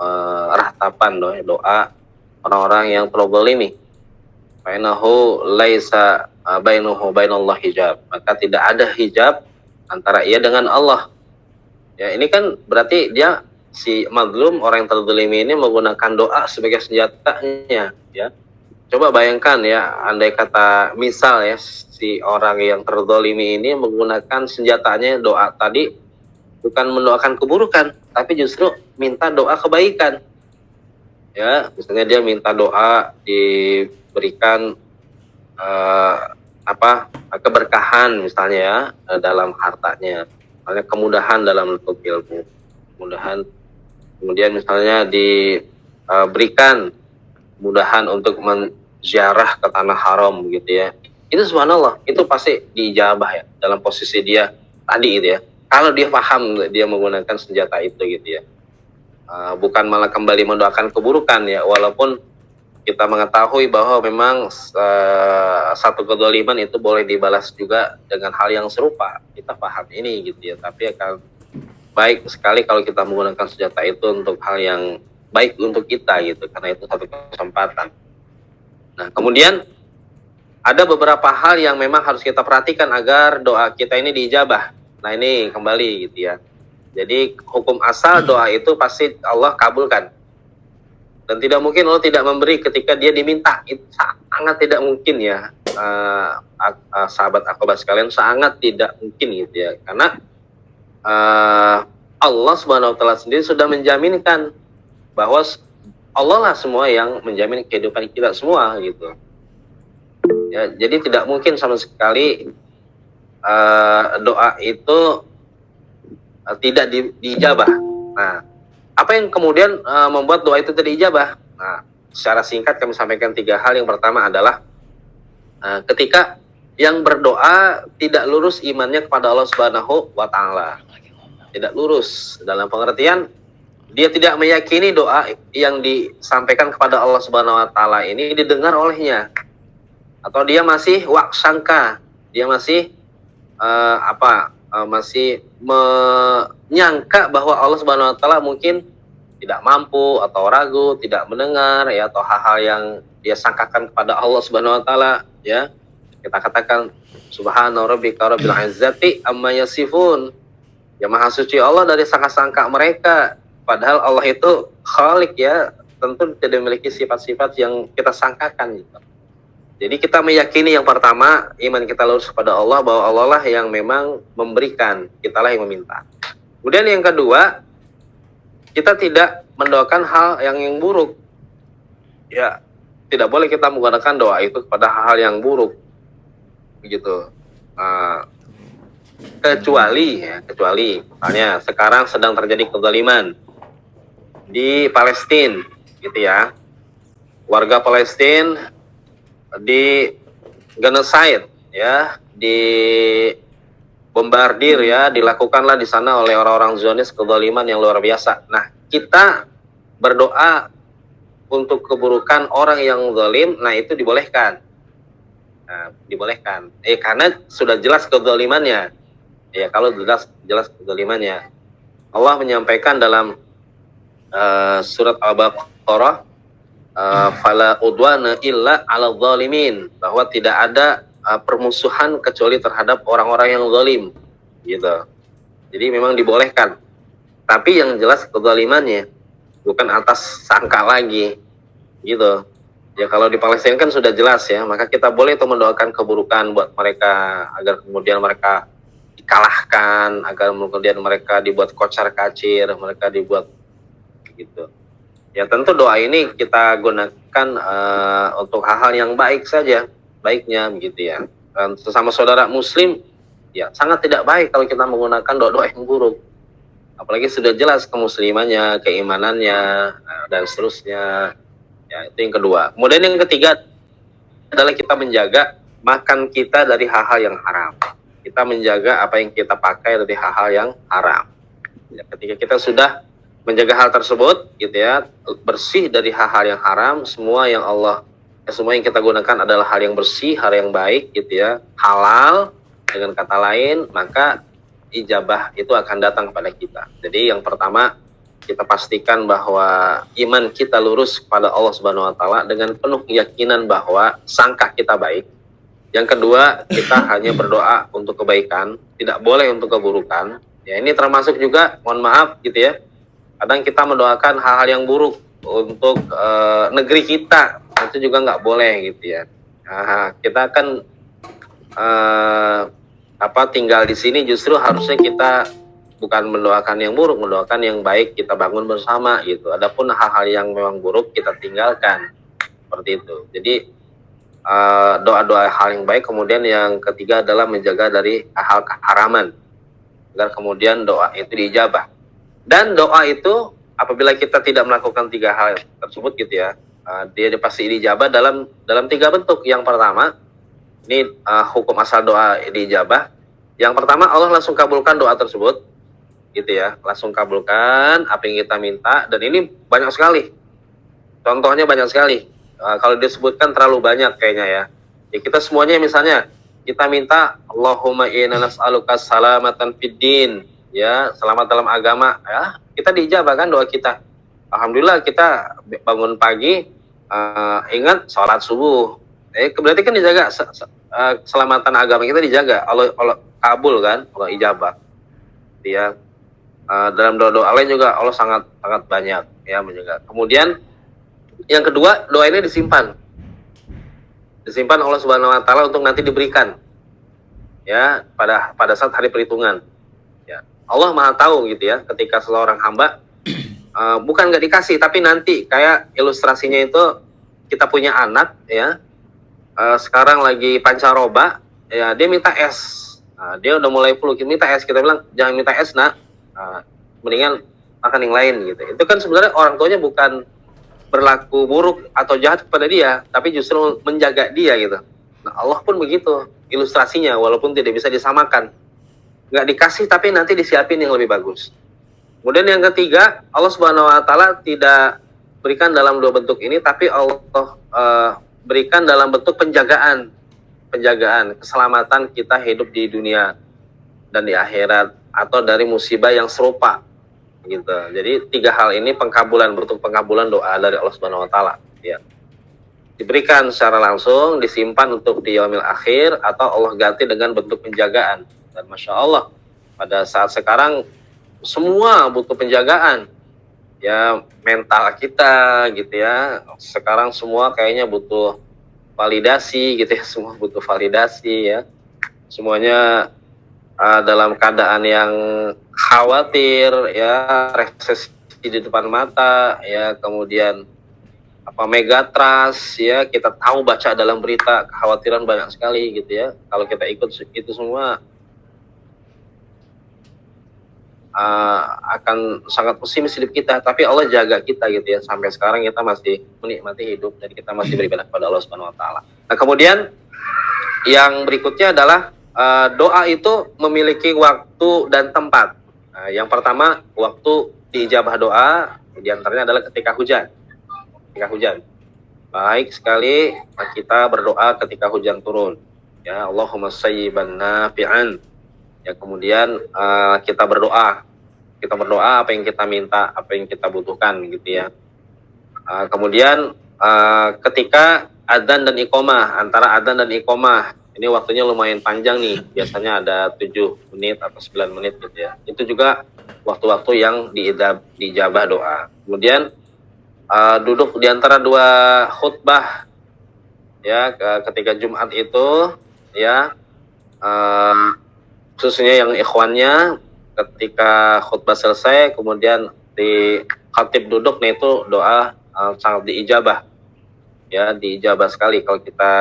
rahtapan doa orang-orang yang terzalimi. Fa innahu laisa bainahu bainallah hijab, maka tidak ada hijab antara ia dengan Allah. Ya, ini kan berarti dia si mazlum, orang yang terzalimi ini menggunakan doa sebagai senjatanya ya. Coba bayangkan ya, andai kata misal ya si orang yang terzalimi ini menggunakan senjatanya doa tadi, bukan mendoakan keburukan, tapi justru minta doa kebaikan. Ya, misalnya dia minta doa diberikan keberkahan misalnya ya dalam hartanya, misalnya kemudahan dalam menuntut ilmu, kemudian misalnya diberikan kemudahan untuk menziarah ke tanah haram gitu ya. itu subhanallah, itu pasti diijabah ya dalam posisi dia tadi gitu ya. Kalau dia paham dia menggunakan senjata itu gitu ya. Bukan malah kembali mendoakan keburukan ya, walaupun kita mengetahui bahwa memang satu kezaliman itu boleh dibalas juga dengan hal yang serupa. Kita paham ini gitu ya, tapi akan baik sekali kalau kita menggunakan senjata itu untuk hal yang baik untuk kita gitu, karena itu satu kesempatan. Nah, kemudian ada beberapa hal yang memang harus kita perhatikan agar doa kita ini diijabah. Nah, ini kembali gitu ya. Jadi hukum asal doa itu pasti Allah kabulkan. Dan tidak mungkin Allah tidak memberi ketika dia diminta. Itu sangat tidak mungkin ya, sahabat akobah sekalian, sangat tidak mungkin gitu ya. Karena Allah Subhanahu wa taala sendiri sudah menjaminkan bahwa Allah lah semua yang menjamin kehidupan kita semua gitu. Ya, jadi tidak mungkin sama sekali doa itu tidak diijabah. Nah, apa yang kemudian membuat doa itu tidak diijabah? Nah, secara singkat kami sampaikan 3 hal. Yang pertama adalah ketika yang berdoa tidak lurus imannya kepada Allah Subhanahu wa taala. Tidak lurus dalam pengertian dia tidak meyakini doa yang disampaikan kepada Allah Subhanahu wa taala ini didengar olehnya. Atau dia masih waksangka, dia masih masih menyangka bahwa Allah Subhanahu wa taala mungkin tidak mampu atau ragu, tidak mendengar ya, atau hal-hal yang dia sangkakan kepada Allah Subhanahu wa taala ya. Kita katakan subhana rabbika rabbil izzati amma yasifun. Ya, maha suci Allah dari sangka-sangka mereka. Padahal Allah itu Khalik ya, tentu tidak memiliki sifat-sifat yang kita sangkakan gitu. Jadi kita meyakini yang pertama, iman kita lurus kepada Allah, bahwa Allah lah yang memang memberikan, kita lah yang meminta. Kemudian yang kedua, kita tidak mendoakan hal yang buruk. Ya, tidak boleh kita menggunakan doa itu kepada hal yang buruk. Begitu. Kecuali misalnya sekarang sedang terjadi kezaliman di Palestina gitu ya. Warga Palestina di genocide ya, di bombardir ya, dilakukanlah di sana oleh orang-orang Zionis kezaliman yang luar biasa. Nah, kita berdoa untuk keburukan orang yang zalim, nah itu dibolehkan. Nah, dibolehkan. Karena sudah jelas kezalimannya. Ya, kalau jelas kezalimannya. Allah menyampaikan dalam surat Al-Baqarah, fala udwana illa 'alal zalimin, bahwa tidak ada permusuhan kecuali terhadap orang-orang yang zalim gitu. Jadi memang dibolehkan. Tapi yang jelas kezalimannya, bukan atas sangka lagi gitu. Ya, kalau di Palestina kan sudah jelas ya, maka kita boleh tuh mendoakan keburukan buat mereka agar kemudian mereka dikalahkan, agar kemudian mereka dibuat kocar-kacir, mereka dibuat gitu. Ya, tentu doa ini kita gunakan untuk hal-hal yang baik saja, baiknya begitu ya. Dan sesama saudara muslim, ya sangat tidak baik kalau kita menggunakan doa-doa yang buruk. Apalagi sudah jelas kemuslimannya, keimanannya, dan seterusnya. Ya, itu yang kedua. Kemudian yang ketiga adalah kita menjaga makan kita dari hal-hal yang haram. Kita menjaga apa yang kita pakai dari hal-hal yang haram. Ya, ketika kita sudah menjaga hal tersebut gitu ya, bersih dari hal-hal yang haram, semua yang semua yang kita gunakan adalah hal yang bersih, hal yang baik gitu ya, halal dengan kata lain, maka ijabah itu akan datang kepada kita. Jadi yang pertama, kita pastikan bahwa iman kita lurus kepada Allah Subhanahu wa taala dengan penuh keyakinan bahwa sangka kita baik. Yang kedua, kita hanya berdoa untuk kebaikan, tidak boleh untuk keburukan. Ya, ini termasuk juga, mohon maaf gitu ya, kadang kita mendoakan hal-hal yang buruk untuk negeri kita, itu juga nggak boleh gitu ya. Nah, kita kan tinggal di sini justru harusnya kita bukan mendoakan yang buruk, mendoakan yang baik, kita bangun bersama gitu. Adapun hal-hal yang memang buruk kita tinggalkan, seperti itu. Jadi doa-doa hal yang baik. Kemudian yang ketiga adalah menjaga dari hal keharaman, agar kemudian doa itu diijabah. Dan doa itu apabila kita tidak melakukan 3 hal tersebut gitu ya, dia pasti diijabah dalam 3 bentuk. Yang pertama, Ini hukum asal doa diijabah. Yang pertama, Allah langsung kabulkan doa tersebut, gitu ya, langsung kabulkan apa yang kita minta. Dan ini banyak sekali, contohnya banyak sekali. Kalau disebutkan terlalu banyak kayaknya ya. Ya kita semuanya misalnya kita minta Allahumma inna nas'aluka salamatan fid din, ya, selamat dalam agama, ya, kita diijabah kan doa kita. Alhamdulillah kita bangun pagi ingat sholat subuh. Berarti kan dijaga keselamatan agama kita dijaga. Allah kabul kan, Allah ijabah. Ya, dalam doa-doa lain juga Allah sangat sangat banyak ya menjaga. Kemudian yang kedua, doa ini disimpan Allah Subhanahu Wa Taala untuk nanti diberikan ya pada saat hari perhitungan. Ya, Allah Maha tahu gitu ya, ketika seseorang hamba bukan nggak dikasih, tapi nanti kayak ilustrasinya itu kita punya anak ya, sekarang lagi pancaroba ya, dia minta es. Dia udah mulai flu, minta es, kita bilang jangan minta es nak, mendingan makan yang lain gitu. Itu kan sebenarnya orang tuanya bukan berlaku buruk atau jahat kepada dia, tapi justru menjaga dia gitu. Nah, Allah pun begitu ilustrasinya, walaupun tidak bisa disamakan, nggak dikasih tapi nanti disiapin yang lebih bagus. Kemudian yang ketiga, Allah Subhanahu Wa Taala tidak berikan dalam dua bentuk ini, tapi Allah berikan dalam bentuk penjagaan, keselamatan kita hidup di dunia dan di akhirat, atau dari musibah yang serupa gitu. Jadi tiga hal ini bentuk pengkabulan doa dari Allah Subhanahu Wa Taala ya. Diberikan secara langsung, disimpan untuk di yaumil akhir, atau Allah ganti dengan bentuk penjagaan. Dan Masya Allah, pada saat sekarang semua butuh penjagaan ya, mental kita gitu ya. Sekarang semua kayaknya butuh validasi gitu ya, semua butuh validasi ya. Semuanya dalam keadaan yang khawatir ya, resesi di depan mata ya, kemudian megatrust ya, kita tahu baca dalam berita, kekhawatiran banyak sekali gitu ya. Kalau kita ikut itu semua akan sangat pesimis hidup kita, tapi Allah jaga kita gitu ya, sampai sekarang kita masih menikmati hidup, jadi kita masih beribadah kepada Allah Subhanahu Wa Taala. Nah kemudian yang berikutnya adalah doa itu memiliki waktu dan tempat. Nah, yang pertama, waktu diijabah doa diantaranya adalah ketika hujan. Baik sekali kita berdoa ketika hujan turun ya, Allahumma sayyiban nafi'an ya. Kemudian kita berdoa apa yang kita minta, apa yang kita butuhkan gitu ya. Kemudian ketika adzan dan iqamah, antara adzan dan iqamah ini waktunya lumayan panjang nih, biasanya ada 7 menit atau 9 menit gitu ya. Itu juga waktu-waktu yang diijabah doa. Kemudian duduk di antara dua khutbah ya, ketika Jumat itu ya, khususnya yang ikhwannya, ketika khutbah selesai kemudian di khatib duduk, nah itu doa sangat diijabah ya, diijabah sekali kalau kita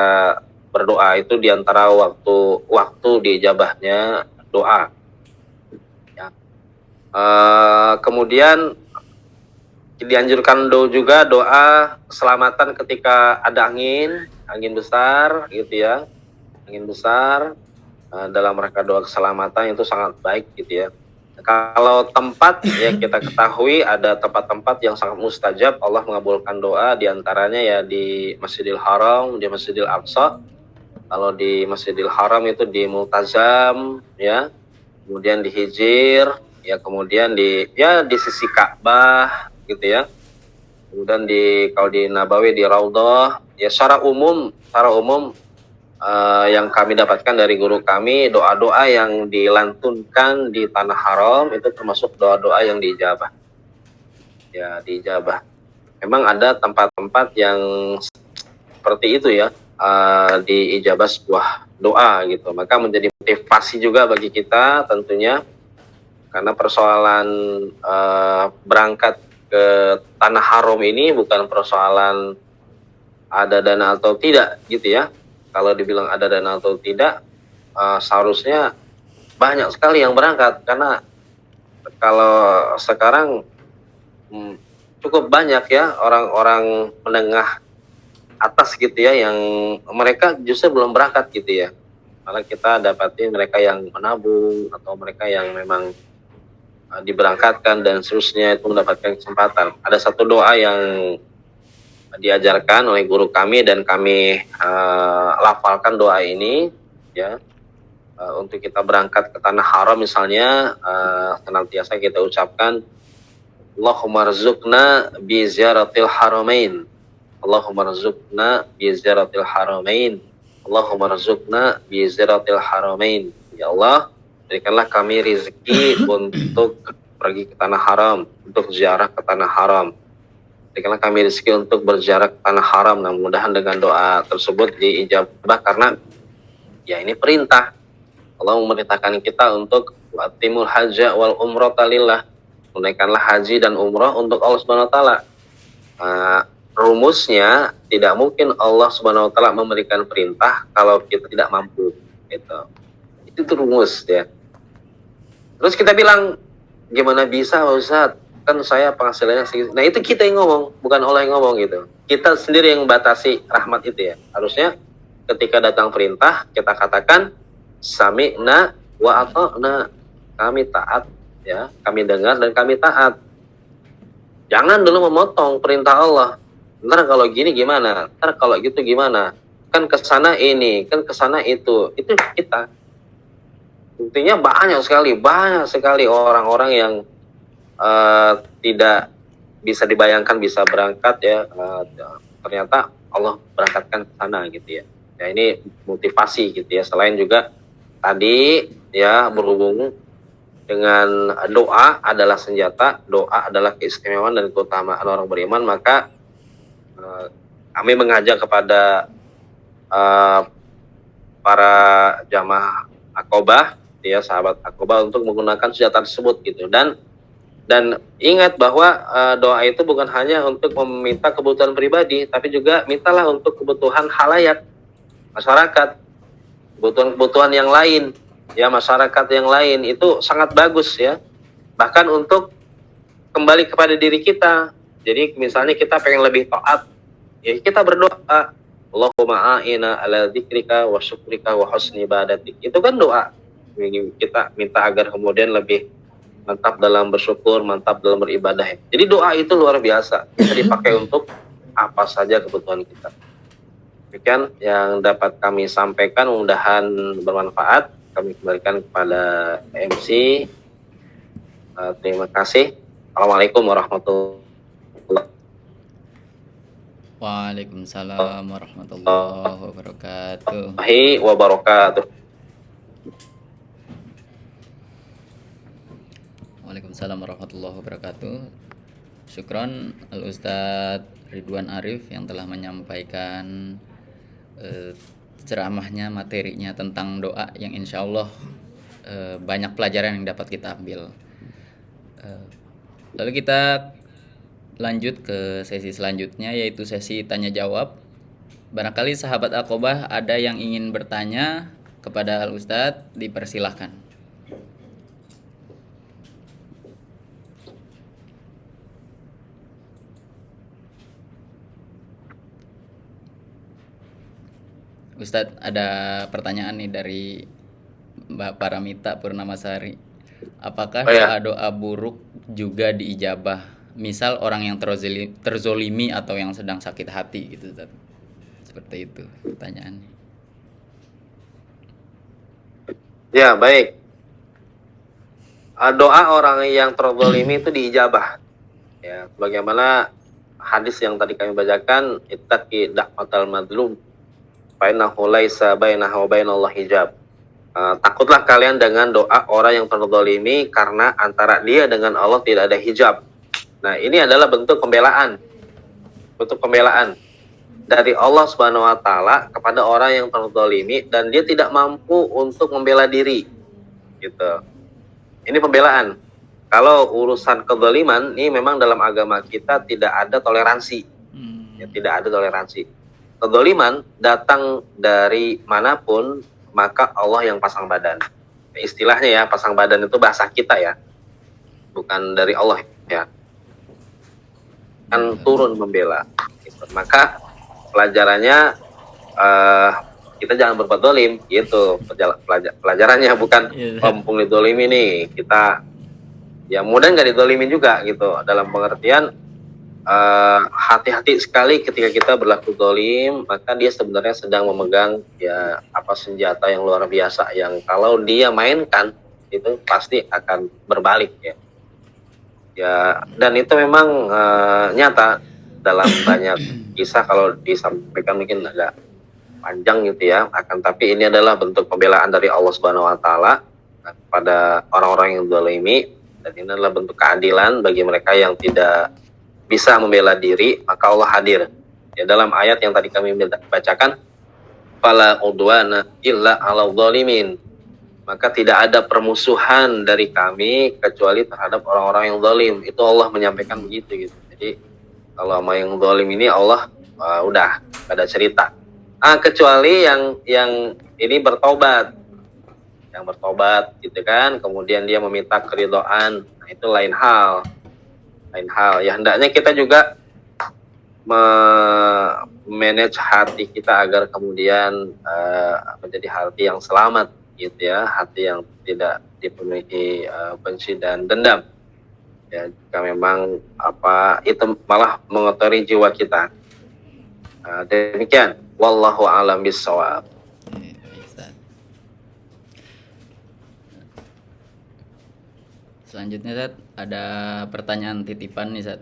berdoa itu di antara waktu diijabahnya doa ya. Kemudian dianjurkan juga doa keselamatan ketika ada angin besar gitu ya, angin besar. Dalam rangka doa keselamatan itu sangat baik gitu ya. Kalau tempat ya, kita ketahui ada tempat-tempat yang sangat mustajab Allah mengabulkan doa, diantaranya ya di Masjidil Haram, di Masjidil Aqsa. Kalau di Masjidil Haram itu di Multazam ya, kemudian di Hijir ya, kemudian di sisi Ka'bah gitu ya. Kemudian kalau di Nabawi di Raudhah ya. Secara umum yang kami dapatkan dari guru kami, doa-doa yang dilantunkan di tanah haram itu termasuk doa-doa yang diijabah ya, diijabah. Memang ada tempat-tempat yang seperti itu ya, diijabah sebuah doa gitu, maka menjadi motivasi juga bagi kita tentunya, karena persoalan berangkat ke tanah haram ini bukan persoalan ada dana atau tidak gitu ya. Kalau dibilang ada dana atau tidak, seharusnya banyak sekali yang berangkat, karena kalau sekarang cukup banyak ya orang-orang menengah atas gitu ya, yang mereka justru belum berangkat gitu ya. Malah kita dapati mereka yang menabung atau mereka yang memang diberangkatkan dan seterusnya itu mendapatkan kesempatan. Ada satu doa yang diajarkan oleh guru kami dan kami lafalkan doa ini ya, untuk kita berangkat ke tanah haram misalnya, senantiasa kita ucapkan Allahumma rzuqna bi ziyaratil haramain, Allahumma rzuqna bi ziyaratil haramain, Allahumma rzuqna bi ziyaratil haramain. Ya Allah, berikanlah kami rezeki untuk pergi ke tanah haram, untuk ziarah ke tanah haram. Berikanlah kami rezeki untuk berziarah ke tanah haram. Nah, mudah-mudahan dengan doa tersebut diijabah karena ya ini perintah. Allah memerintahkan kita untuk watimul hajja wal umrata lillah. Tunaikanlah haji dan umrah untuk Allah Subhanahu wa taala. Rumusnya tidak mungkin Allah Subhanahu wa taala memberikan perintah kalau kita tidak mampu gitu. Itu rumus ya. Terus kita bilang, gimana bisa Pak Ustadz? Kan saya penghasilannya segitu. Nah itu kita yang ngomong, bukan Allah yang ngomong gitu. Kita sendiri yang batasi rahmat itu ya. Harusnya ketika datang perintah, kita katakan, sami'na wa ata'na. Kami taat ya, kami dengar dan kami taat. Jangan dulu memotong perintah Allah. Ntar kalau gini gimana? Ntar kalau gitu gimana? Kan kesana ini, kan kesana itu. Itu kita. Buktinya banyak sekali orang-orang yang tidak bisa dibayangkan bisa berangkat ya, ternyata Allah berangkatkan ke sana gitu ya. Ya ini motivasi gitu ya. Selain juga tadi ya berhubung dengan doa adalah senjata, doa adalah keistimewaan dan keutamaan orang beriman, maka kami mengajak kepada para jamaah Aqobah ya, sahabat Aqobah untuk menggunakan senjata tersebut gitu. Dan ingat bahwa doa itu bukan hanya untuk meminta kebutuhan pribadi, tapi juga mintalah untuk kebutuhan halayak, masyarakat, kebutuhan-kebutuhan yang lain ya, masyarakat yang lain itu sangat bagus ya. Bahkan untuk kembali kepada diri kita. Jadi misalnya kita pengen lebih taat, ya kita berdoa, Allahumma a'ina ala dzikrika wa syukrika wa husni ibadatik. Itu kan doa. Kita minta agar kemudian lebih mantap dalam bersyukur, mantap dalam beribadah. Jadi doa itu luar biasa. Bisa dipakai untuk apa saja kebutuhan kita. Demikian yang dapat kami sampaikan, mudah-mudahan bermanfaat. Kami kembalikan kepada MC. Terima kasih. Assalamualaikum warahmatullahi Waalaikumsalam warahmatullahi wabarakatuh. wabarakatuh. Waalaikumsalam warahmatullahi wabarakatuh. Syukron Al-Ustadz Ridwan Arif yang telah menyampaikan ceramahnya, materinya tentang doa yang insya Allah banyak pelajaran yang dapat kita ambil. Lalu kita lanjut ke sesi selanjutnya, yaitu sesi tanya jawab. Barangkali sahabat Aqobah ada yang ingin bertanya kepada Al-Ustadz, dipersilahkan. Ustadz, ada pertanyaan nih dari Mbak Paramita Purnamasari. Apakah doa-doa buruk juga diijabah? Misal orang yang terzolimi atau yang sedang sakit hati gitu, Ustadz. Seperti itu pertanyaannya. Ya, baik. Doa orang yang terzolimi itu diijabah. Ya, bagaimana hadis yang tadi kami bacakan, ittaqi da'watal madlum fa innahu laisa bainahu wa bainallahi hijab. Takutlah kalian dengan doa orang yang terzalimi karena antara dia dengan Allah tidak ada hijab. Nah, ini adalah bentuk pembelaan. Bentuk pembelaan dari Allah Subhanahu wa taala kepada orang yang terzalimi dan dia tidak mampu untuk membela diri. Gitu. Ini pembelaan. Kalau urusan kezaliman ini memang dalam agama kita tidak ada toleransi. Ya, tidak ada toleransi. Kezaliman datang dari manapun, maka Allah yang pasang badan. Istilahnya ya, pasang badan itu bahasa kita ya, bukan dari Allah ya. Kan turun membela. Gitu. Maka pelajarannya kita jangan berbuat dolim gitu. Pelajarannya bukan Iya. mumpung didolimi nih kita ya mudah nggak didolimin juga gitu, dalam pengertian hati-hati sekali ketika kita berlaku dolim, maka dia sebenarnya sedang memegang ya senjata yang luar biasa yang kalau dia mainkan itu pasti akan berbalik ya. Ya, dan itu memang nyata dalam banyak kisah, kalau disampaikan mungkin agak panjang gitu ya. Akan tapi ini adalah bentuk pembelaan dari Allah Subhanahu wa taala kepada orang-orang yang zalimi, dan ini adalah bentuk keadilan bagi mereka yang tidak bisa membela diri, maka Allah hadir. Ya, dalam ayat yang tadi kami bacakan, fala udwana illa 'alal zalimin. Maka tidak ada permusuhan dari kami kecuali terhadap orang-orang yang zalim. Itu Allah menyampaikan begitu gitu. Jadi kalau sama yang zalim ini Allah udah gak ada cerita. Kecuali yang ini bertobat. Yang bertobat gitu kan, kemudian dia meminta keridhaan. Nah, itu lain hal. Lain hal. Ya hendaknya kita juga manage hati kita agar kemudian menjadi hati yang selamat gitu ya, hati yang tidak dipenuhi benci dan dendam ya, jika memang itu malah mengotori jiwa kita. Demikian, wallahu a'lam bishawab. Baik, Ustaz. Selanjutnya Ustaz, ada pertanyaan titipan nih Ustaz.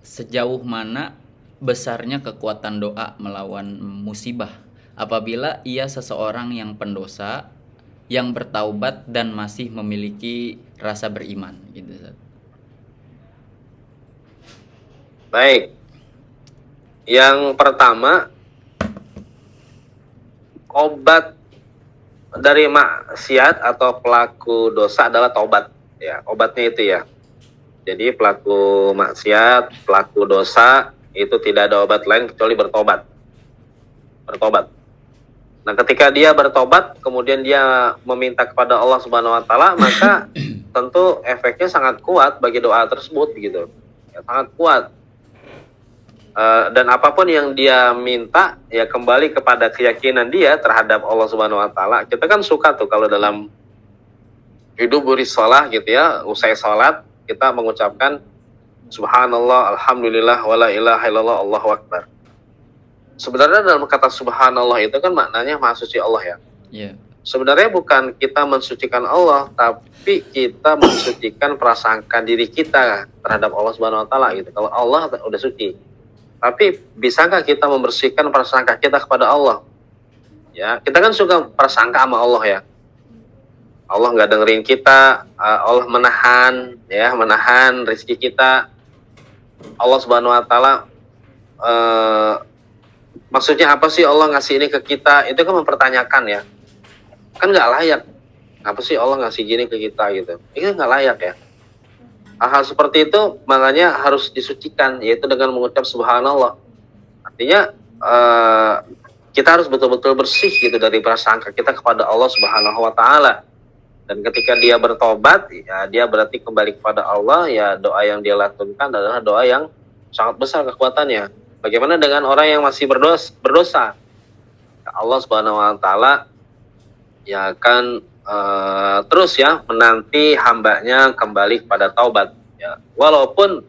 Sejauh mana besarnya kekuatan doa melawan musibah apabila ia seseorang yang pendosa yang bertaubat dan masih memiliki rasa beriman gitu Ustaz. Baik. Yang pertama, obat dari maksiat atau pelaku dosa adalah taubat ya, obatnya itu ya. Jadi pelaku maksiat, pelaku dosa itu tidak ada obat lain kecuali bertobat. Bertobat. Nah, ketika dia bertobat, kemudian dia meminta kepada Allah Subhanahu wa taala, maka tentu efeknya sangat kuat bagi doa tersebut gitu. Ya, sangat kuat. Dan apapun yang dia minta ya kembali kepada keyakinan dia terhadap Allah Subhanahu wa taala. Kita kan suka tuh kalau dalam hidup berisolah gitu ya, usai salat kita mengucapkan subhanallah, alhamdulillah, wala ilaha illallah, Allahu akbar. Sebenarnya dalam kata subhanallah itu kan maknanya maha suci Allah ya. Iya. Sebenarnya bukan kita mensucikan Allah, tapi kita mensucikan prasangka diri kita terhadap Allah Subhanahu wa taala gitu. Kalau Allah udah suci. Tapi bisakah kita membersihkan prasangka kita kepada Allah? Ya, kita kan suka prasangka sama Allah ya. Allah nggak dengerin kita, Allah menahan rezeki kita. Allah Subhanahu wa taala maksudnya apa sih Allah ngasih ini ke kita? Itu kan mempertanyakan ya. Kan nggak layak. Apa sih Allah ngasih gini ke kita gitu? Itu nggak layak ya. Hal seperti itu makanya harus disucikan, yaitu dengan mengucap subhanallah. Artinya kita harus betul-betul bersih gitu dari prasangka kita kepada Allah Subhanahu wa taala. Dan ketika dia bertobat, ya dia berarti kembali kepada Allah, ya doa yang dia lakukan adalah doa yang sangat besar kekuatannya. Bagaimana dengan orang yang masih berdosa? Allah Subhanahu wa taala ya akan terus ya menanti hambanya kembali kepada taubat ya. Walaupun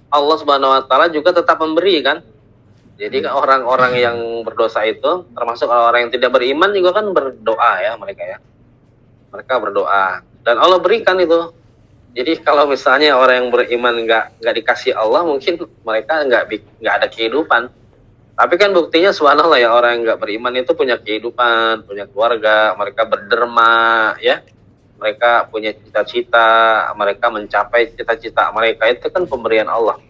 Allah Subhanahu wa taala juga tetap memberi kan. Jadi orang-orang yang berdosa itu termasuk orang-orang yang tidak beriman juga kan berdoa ya mereka ya. Mereka berdoa dan Allah berikan itu. Jadi kalau misalnya orang yang beriman nggak dikasih Allah, mungkin mereka nggak ada kehidupan. Tapi kan buktinya subhanallah ya, orang yang nggak beriman itu punya kehidupan, punya keluarga, mereka berderma ya, mereka punya cita-cita, mereka mencapai cita-cita mereka, itu kan pemberian Allah.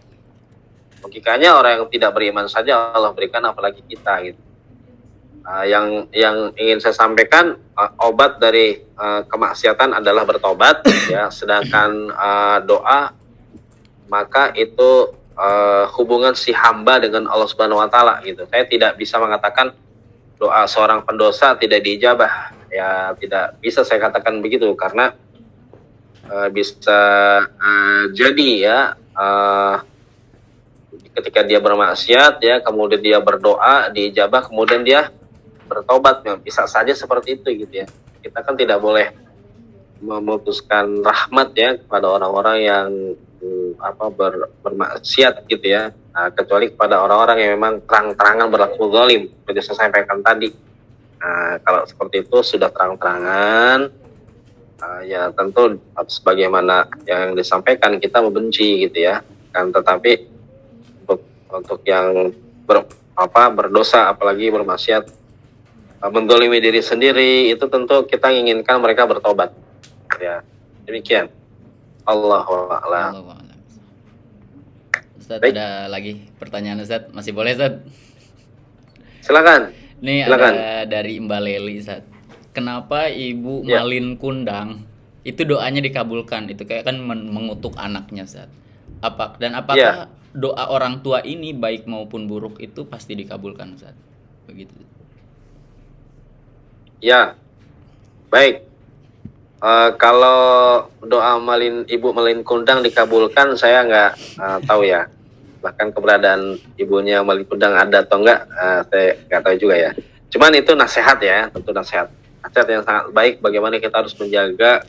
Logikanya orang yang tidak beriman saja Allah berikan, apalagi kita gitu. Yang ingin saya sampaikan, obat dari kemaksiatan adalah bertobat ya, sedangkan doa maka itu hubungan si hamba dengan Allah Subhanahu wa taala gitu. Saya tidak bisa mengatakan doa seorang pendosa tidak diijabah. Ya tidak bisa saya katakan begitu karena bisa jadi ya ketika dia bermaksiat ya, kemudian dia berdoa diijabah, kemudian dia bertobat, ya, bisa saja seperti itu gitu ya. Kita kan tidak boleh memutuskan rahmat ya kepada orang-orang yang bermaksiat gitu ya. Nah, kecuali kepada orang-orang yang memang terang-terangan berlaku zalim seperti saya sampaikan tadi. Nah, kalau seperti itu sudah terang-terangan, ya tentu sebagaimana yang disampaikan kita membenci gitu ya. Kan tetapi untuk yang berdosa apalagi bermaksiat, mendolimi diri sendiri, itu tentu kita inginkan mereka bertobat. Ya, demikian. Allahu a'lam. Allahu a'lam. Ustaz, Baik. ada lagi pertanyaan Ustaz? Masih boleh Ustaz? Silakan. Nih Silakan. ada dari Mbak Leli Ustaz. Kenapa Ibu Ya. Malin Kundang itu doanya dikabulkan? Itu kayak kan mengutuk anaknya Ustaz. Apakah Ya. doa orang tua ini baik maupun buruk itu pasti dikabulkan Ustaz? Begitu. Ya, baik. Kalau doa Ibu Malin Kundang dikabulkan, saya nggak tahu ya. Bahkan keberadaan ibunya Malin Kundang ada atau enggak, saya nggak tahu juga ya. Cuman itu nasihat ya, tentu nasihat. Nasihat yang sangat baik bagaimana kita harus menjaga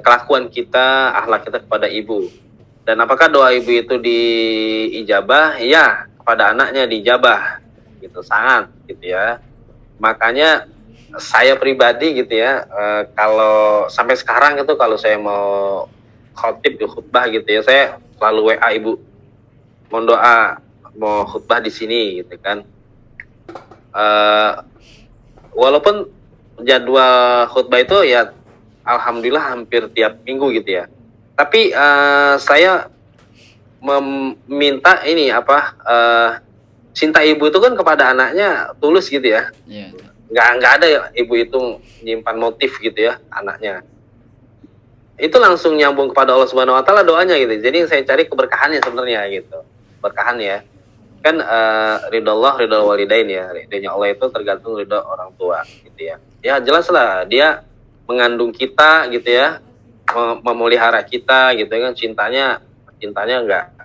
kelakuan kita, akhlak kita kepada ibu. Dan apakah doa ibu itu diijabah? Ya, kepada anaknya diijabah. Gitu, sangat gitu ya. Makanya saya pribadi gitu ya, kalau sampai sekarang itu kalau saya mau khotib di khutbah gitu ya, saya selalu WA ibu, mohon doa, mau khutbah di sini gitu kan. Walaupun jadwal khutbah itu ya alhamdulillah hampir tiap minggu gitu ya, tapi saya meminta ini cinta ibu itu kan kepada anaknya tulus gitu ya. Iya. Nggak ada ya ibu itu nyimpan motif gitu ya anaknya. Itu langsung nyambung kepada Allah Subhanahu Wa Taala doanya gitu. Jadi saya cari keberkahannya sebenarnya gitu, berkahan ya. Kan ridho Allah, ridho walidain ya. Ridhonya Allah itu tergantung ridho orang tua gitu ya. Ya jelas lah dia mengandung kita gitu ya, memelihara kita gitu kan, cintanya nggak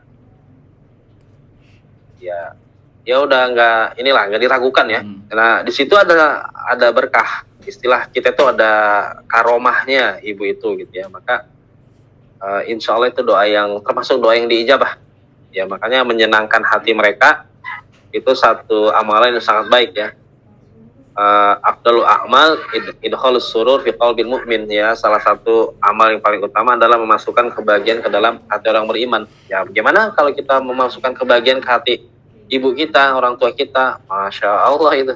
ya udah nggak diragukan ya. Nah di situ ada berkah, istilah kita itu ada karomahnya ibu itu gitu ya. Maka insya Allah itu doa yang termasuk doa yang diijabah ya. Makanya menyenangkan hati mereka itu satu amalan yang sangat baik ya. Afdalul a'mal idkhalus surur fi qalbil mu'min ya. Salah satu amal yang paling utama adalah memasukkan kebahagiaan ke dalam hati orang beriman. Ya bagaimana kalau kita memasukkan kebahagiaan ke hati ibu kita, orang tua kita? Masya Allah, itu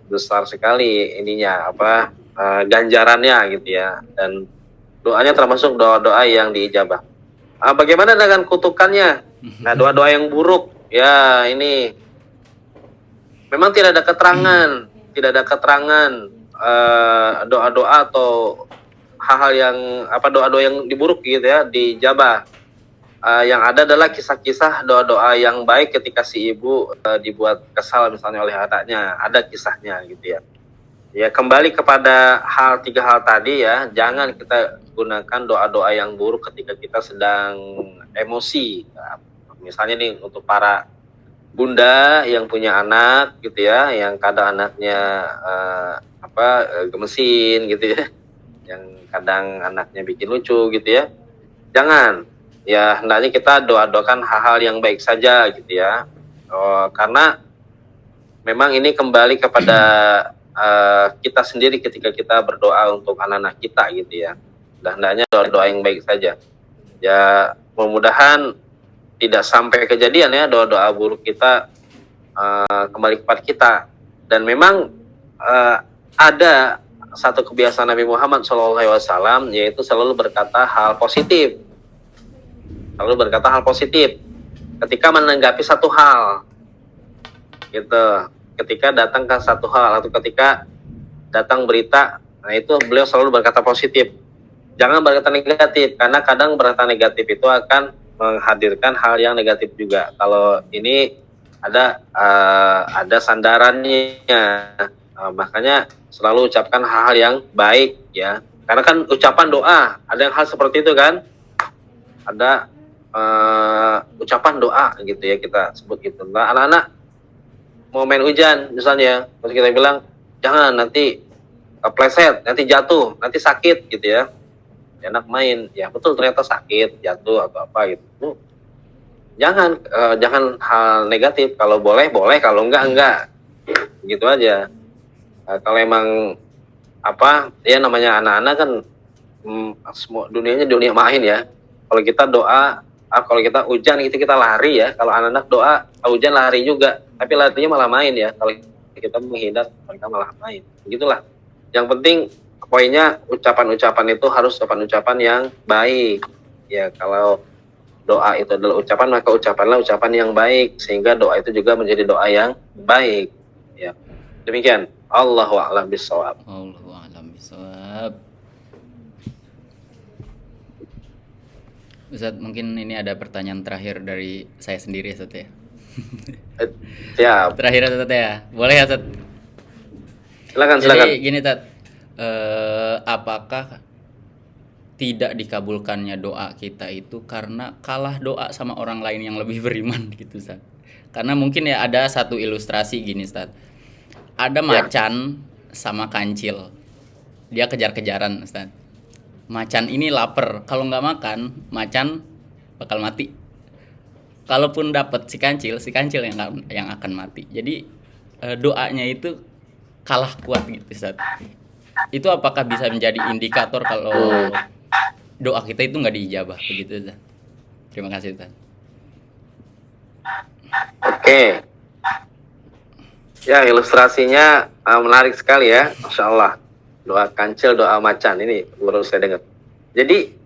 besar sekali ininya ganjarannya gitu ya. Dan doanya termasuk doa-doa yang diijabah. Bagaimana dengan kutukannya? Nah, doa-doa yang buruk ya, ini memang tidak ada keterangan doa-doa atau hal-hal yang doa-doa yang diburuk gitu ya dijabah. Yang ada adalah kisah-kisah doa-doa yang baik ketika si ibu dibuat kesal misalnya oleh anaknya, ada kisahnya gitu ya. Ya kembali kepada tiga hal tadi ya, jangan kita gunakan doa-doa yang buruk ketika kita sedang emosi. Nah, misalnya nih untuk para bunda yang punya anak gitu ya, yang kadang anaknya gemesin gitu ya, yang kadang anaknya bikin lucu gitu ya, jangan. Ya hendaknya kita doakan hal-hal yang baik saja gitu ya. Karena memang ini kembali kepada kita sendiri ketika kita berdoa untuk anak-anak kita gitu ya. Dan hendaknya doa yang baik saja. Ya mudah-mudahan tidak sampai kejadian ya doa-doa buruk kita kembali kepada kita. Dan memang ada satu kebiasaan Nabi Muhammad SAW, yaitu selalu berkata hal positif. Ketika menanggapi satu hal gitu, ketika datang ke satu hal atau ketika datang berita, nah itu beliau selalu berkata positif, jangan berkata negatif, karena kadang berkata negatif itu akan menghadirkan hal yang negatif juga. Kalau ini ada sandarannya, makanya selalu ucapkan hal-hal yang baik ya, karena kan ucapan doa ada yang hal seperti itu kan, ada ucapan doa gitu ya, kita sebut gitu. Nah, anak-anak mau main hujan misalnya, terus kita bilang jangan, nanti kepleset, nanti jatuh, nanti sakit gitu ya. Enak main, ya betul ternyata sakit, jatuh atau apa gitu. Jangan hal negatif. Kalau boleh boleh, kalau enggak, gitu aja. Kalau emang apa ya, namanya anak-anak kan semua dunianya dunia main ya. Kalau kita doa, kalau kita hujan itu kita lari ya. Kalau anak-anak doa hujan lari juga, tapi larinya malah main ya. Kalau kita menghindar, mereka malah main. Begitulah. Yang penting poinnya, ucapan-ucapan itu harus ucapan-ucapan yang baik. Ya, kalau doa itu adalah ucapan, maka ucapanlah ucapan yang baik, sehingga doa itu juga menjadi doa yang baik. Ya. Demikian. Allahu a'lam bishawab. Allahu a'lam bishawab. Ustaz, mungkin ini ada pertanyaan terakhir dari saya sendiri, Ustaz ya. Siap. Terakhir, Ustaz ya. Boleh ya, Ustaz? Silakan. Jadi gini, Ustaz. Apakah tidak dikabulkannya doa kita itu karena kalah doa sama orang lain yang lebih beriman gitu, Ustaz? Karena mungkin ya ada satu ilustrasi gini, Ustaz. Ada macan sama kancil. Dia kejar-kejaran, Ustaz. Macan ini lapar, kalau nggak makan, macan bakal mati. Kalaupun dapat si kancil yang akan mati. Jadi doanya itu kalah kuat gitu, Ustaz. Itu apakah bisa menjadi indikator kalau doa kita itu nggak diijabah begitu, Ustaz? Terima kasih, Ustaz. Oke. Ya, ilustrasinya menarik sekali ya, Masya Allah. Doa kancil, doa macan, ini baru saya dengar. Jadi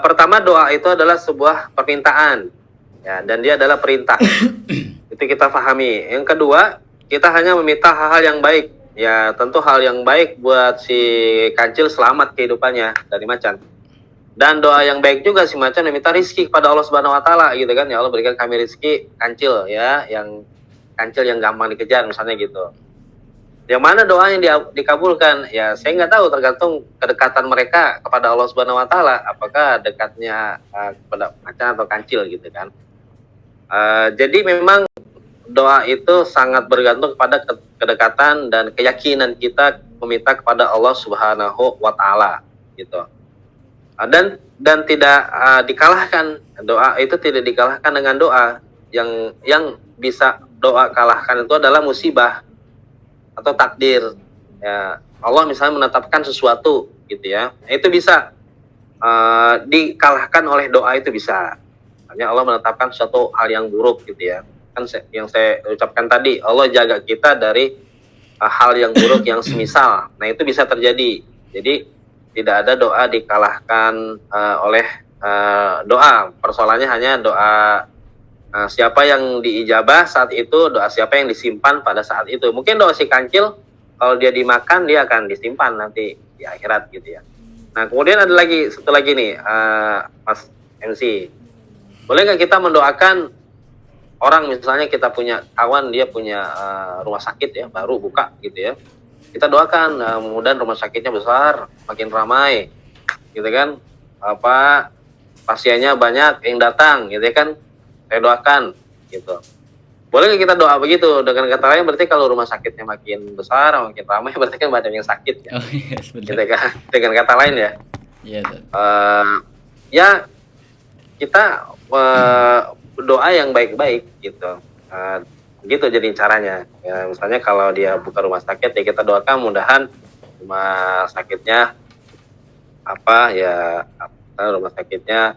pertama, doa itu adalah sebuah permintaan, ya, dan dia adalah perintah. Itu kita pahami. Yang kedua, kita hanya meminta hal-hal yang baik. Ya, tentu hal yang baik buat si kancil selamat kehidupannya dari macan. Dan doa yang baik juga si macan meminta rizki kepada Allah Subhanahu Wa Taala, gitu kan? Ya Allah, berikan kami rizki kancil, ya, yang kancil yang gampang dikejar misalnya gitu. Yang mana doa yang dikabulkan? Ya, saya nggak tahu, tergantung kedekatan mereka kepada Allah Subhanahu Wa Taala. Apakah dekatnya kepada macan atau kancil gitu kan? Jadi memang doa itu sangat bergantung kepada kedekatan dan keyakinan kita meminta kepada Allah Subhanahu Wa Taala gitu. Dan tidak dikalahkan, doa itu tidak dikalahkan dengan doa. Yang bisa doa kalahkan itu adalah musibah atau takdir. Ya, Allah misalnya menetapkan sesuatu gitu ya, itu bisa dikalahkan oleh doa, itu bisa. Hanya Allah menetapkan suatu hal yang buruk gitu ya. Kan yang saya ucapkan tadi, Allah jaga kita dari hal yang buruk yang semisal. Nah, itu bisa terjadi. Jadi tidak ada doa dikalahkan oleh doa. Persoalannya hanya doa siapa yang diijabah saat itu, doa siapa yang disimpan pada saat itu. Mungkin doa si kancil, kalau dia dimakan, dia akan disimpan nanti di akhirat gitu ya. Nah, kemudian ada lagi, satu lagi nih, Mas MC. Boleh nggak kita mendoakan orang, misalnya kita punya kawan, dia punya rumah sakit ya, baru buka gitu ya. Kita doakan, mudah-mudahan rumah sakitnya besar, makin ramai, gitu kan. Pasiennya banyak yang datang, gitu ya kan. Saya doakan, gitu. Boleh nggak kita doa begitu? Dengan kata lain, berarti kalau rumah sakitnya makin besar, makin ramai, berarti kan banyak yang sakit ya. Oh iya, sebentar. Gitu kan? Dengan kata lain ya. Iya, Ustaz. Ya, kita doa yang baik-baik gitu. Gitu jadi caranya. Ya, misalnya kalau dia buka rumah sakit, ya kita doakan mudahan rumah sakitnya rumah sakitnya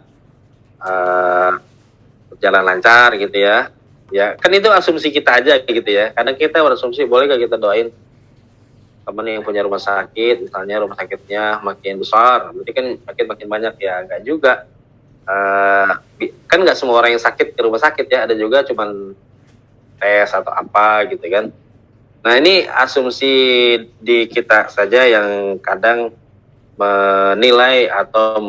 berjalan lancar gitu ya. Ya, kan itu asumsi kita aja gitu ya. Kadang kita berasumsi, boleh gak kita doain teman yang punya rumah sakit, misalnya rumah sakitnya makin besar, berarti kan makin banyak ya. Enggak juga. Kan nggak semua orang yang sakit ke rumah sakit ya, ada juga cuman tes atau apa gitu kan. Nah, ini asumsi di kita saja yang kadang menilai atau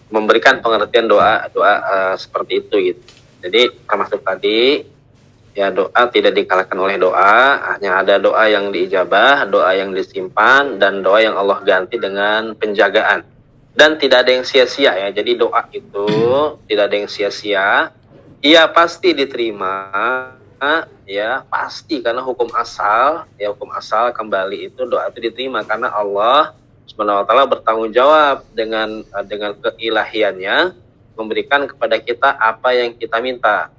memberikan pengertian doa seperti itu gitu. Jadi termasuk tadi ya, doa tidak dikalahkan oleh doa, hanya ada doa yang diijabah, doa yang disimpan, dan doa yang Allah ganti dengan penjagaan. dan tidak ada yang sia-sia ya. Jadi doa itu tidak ada yang sia-sia. Iya pasti diterima, ya pasti, karena hukum asal kembali itu doa itu diterima karena Allah Subhanahu wa taala bertanggung jawab dengan keilahiannya memberikan kepada kita apa yang kita minta.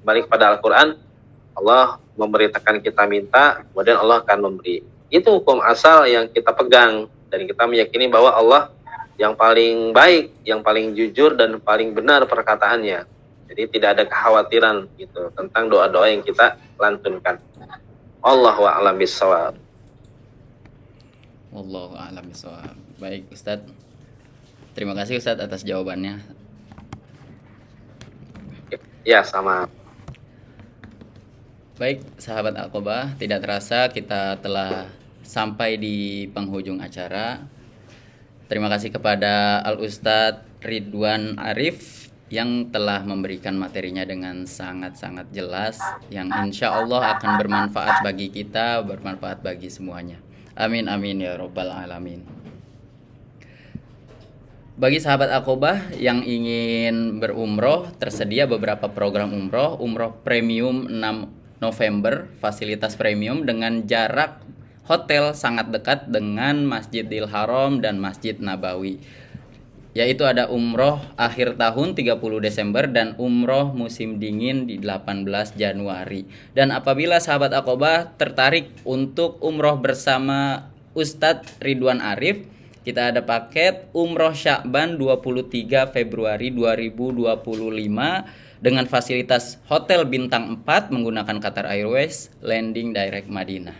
Balik pada Al-Qur'an, Allah memerintahkan kita minta, kemudian Allah akan memberi. Itu hukum asal yang kita pegang dan kita meyakini bahwa Allah yang paling baik, yang paling jujur dan paling benar perkataannya. Jadi tidak ada kekhawatiran gitu tentang doa-doa yang kita lantunkan. Allahu a'lam bishawab. Wallahu a'lam bishawab. Baik Ustadz, terima kasih Ustadz atas jawabannya. Ya, sama. Baik sahabat Aqobah, tidak terasa kita telah sampai di penghujung acara. Terima kasih kepada Al Ustadz Ridwan Arif yang telah memberikan materinya dengan sangat-sangat jelas, yang insya Allah akan bermanfaat bagi kita, bermanfaat bagi semuanya. Amin amin ya robbal alamin. Bagi sahabat Aqobah yang ingin berumroh, tersedia beberapa program umroh. Umroh premium 6 November, fasilitas premium dengan jarak hotel sangat dekat dengan Masjidil Haram dan Masjid Nabawi. Yaitu ada umroh akhir tahun 30 Desember dan umroh musim dingin di 18 Januari. Dan apabila sahabat Aqobah tertarik untuk umroh bersama Ustadz Ridwan Arif, kita ada paket umroh Sya'ban 23 Februari 2025 dengan fasilitas hotel bintang 4 menggunakan Qatar Airways, landing direct Madinah.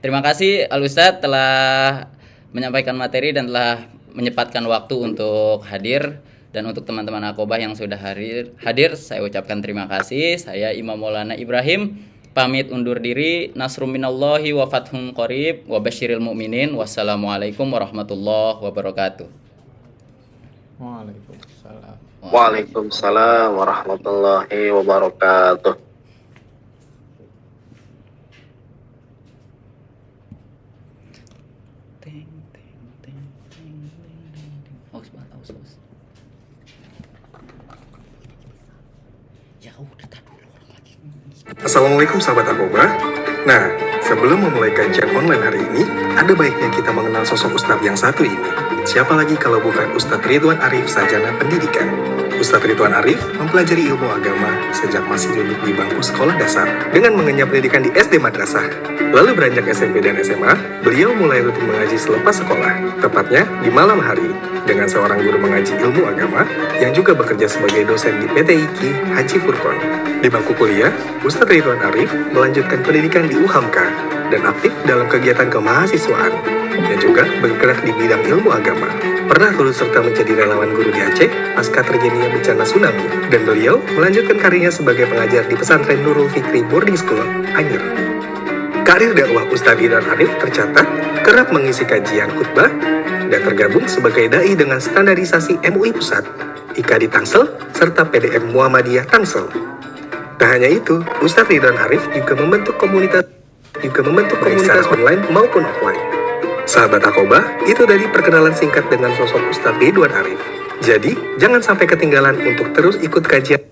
Terima kasih Al Ustadz telah menyampaikan materi dan telah menyempatkan waktu untuk hadir, dan untuk teman-teman Aqobah yang sudah hadir saya ucapkan terima kasih. Saya Imam Maulana Ibrahim pamit undur diri. Nasrum minallahi wa fathun qarib wa basyiril mu'minin. Wassalamualaikum warahmatullahi wabarakatuh. Waalaikumsalam. Waalaikumsalam warahmatullahi wabarakatuh. Assalamualaikum sahabat Aqobah. Nah, sebelum memulai kajian online hari ini, ada baiknya kita mengenal sosok Ustadz yang satu ini. Siapa lagi kalau bukan Ustadz Ridwan Arif, sarjana pendidikan. Ustadz Ridwan Arif mempelajari ilmu agama sejak masih duduk di bangku sekolah dasar dengan mengenyam pendidikan di SD Madrasah. Lalu beranjak SMP dan SMA, beliau mulai rutin mengaji selepas sekolah, tepatnya di malam hari, dengan seorang guru mengaji ilmu agama yang juga bekerja sebagai dosen di PT IKI Haji Furqon. Di bangku kuliah, Ustadz Ridwan Arif melanjutkan pendidikan di UHAMKA dan aktif dalam kegiatan kemahasiswaan, yang juga bergerak di bidang ilmu agama. Pernah turut serta menjadi relawan guru di Aceh pasca terjadinya bencana tsunami, dan beliau melanjutkan karirnya sebagai pengajar di pesantren Nurul Fikri Boarding School, Anyer. Karir dakwah Ustadz Ridwan Arif tercatat kerap mengisi kajian khutbah dan tergabung sebagai dai dengan standarisasi MUI Pusat, IKADI Tangsel, serta PDM Muhammadiyah Tangsel. Tak hanya itu, Ustadz Ridwan Arif juga membentuk komunitas online maupun offline. Sahabat Aqobah, itu dari perkenalan singkat dengan sosok Ustadz Ridwan Arif. Jadi, jangan sampai ketinggalan untuk terus ikut kajian.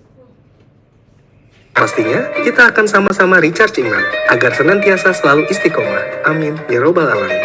Pastinya, kita akan sama-sama recharge iman agar senantiasa selalu istiqomah. Amin ya robbal alamin.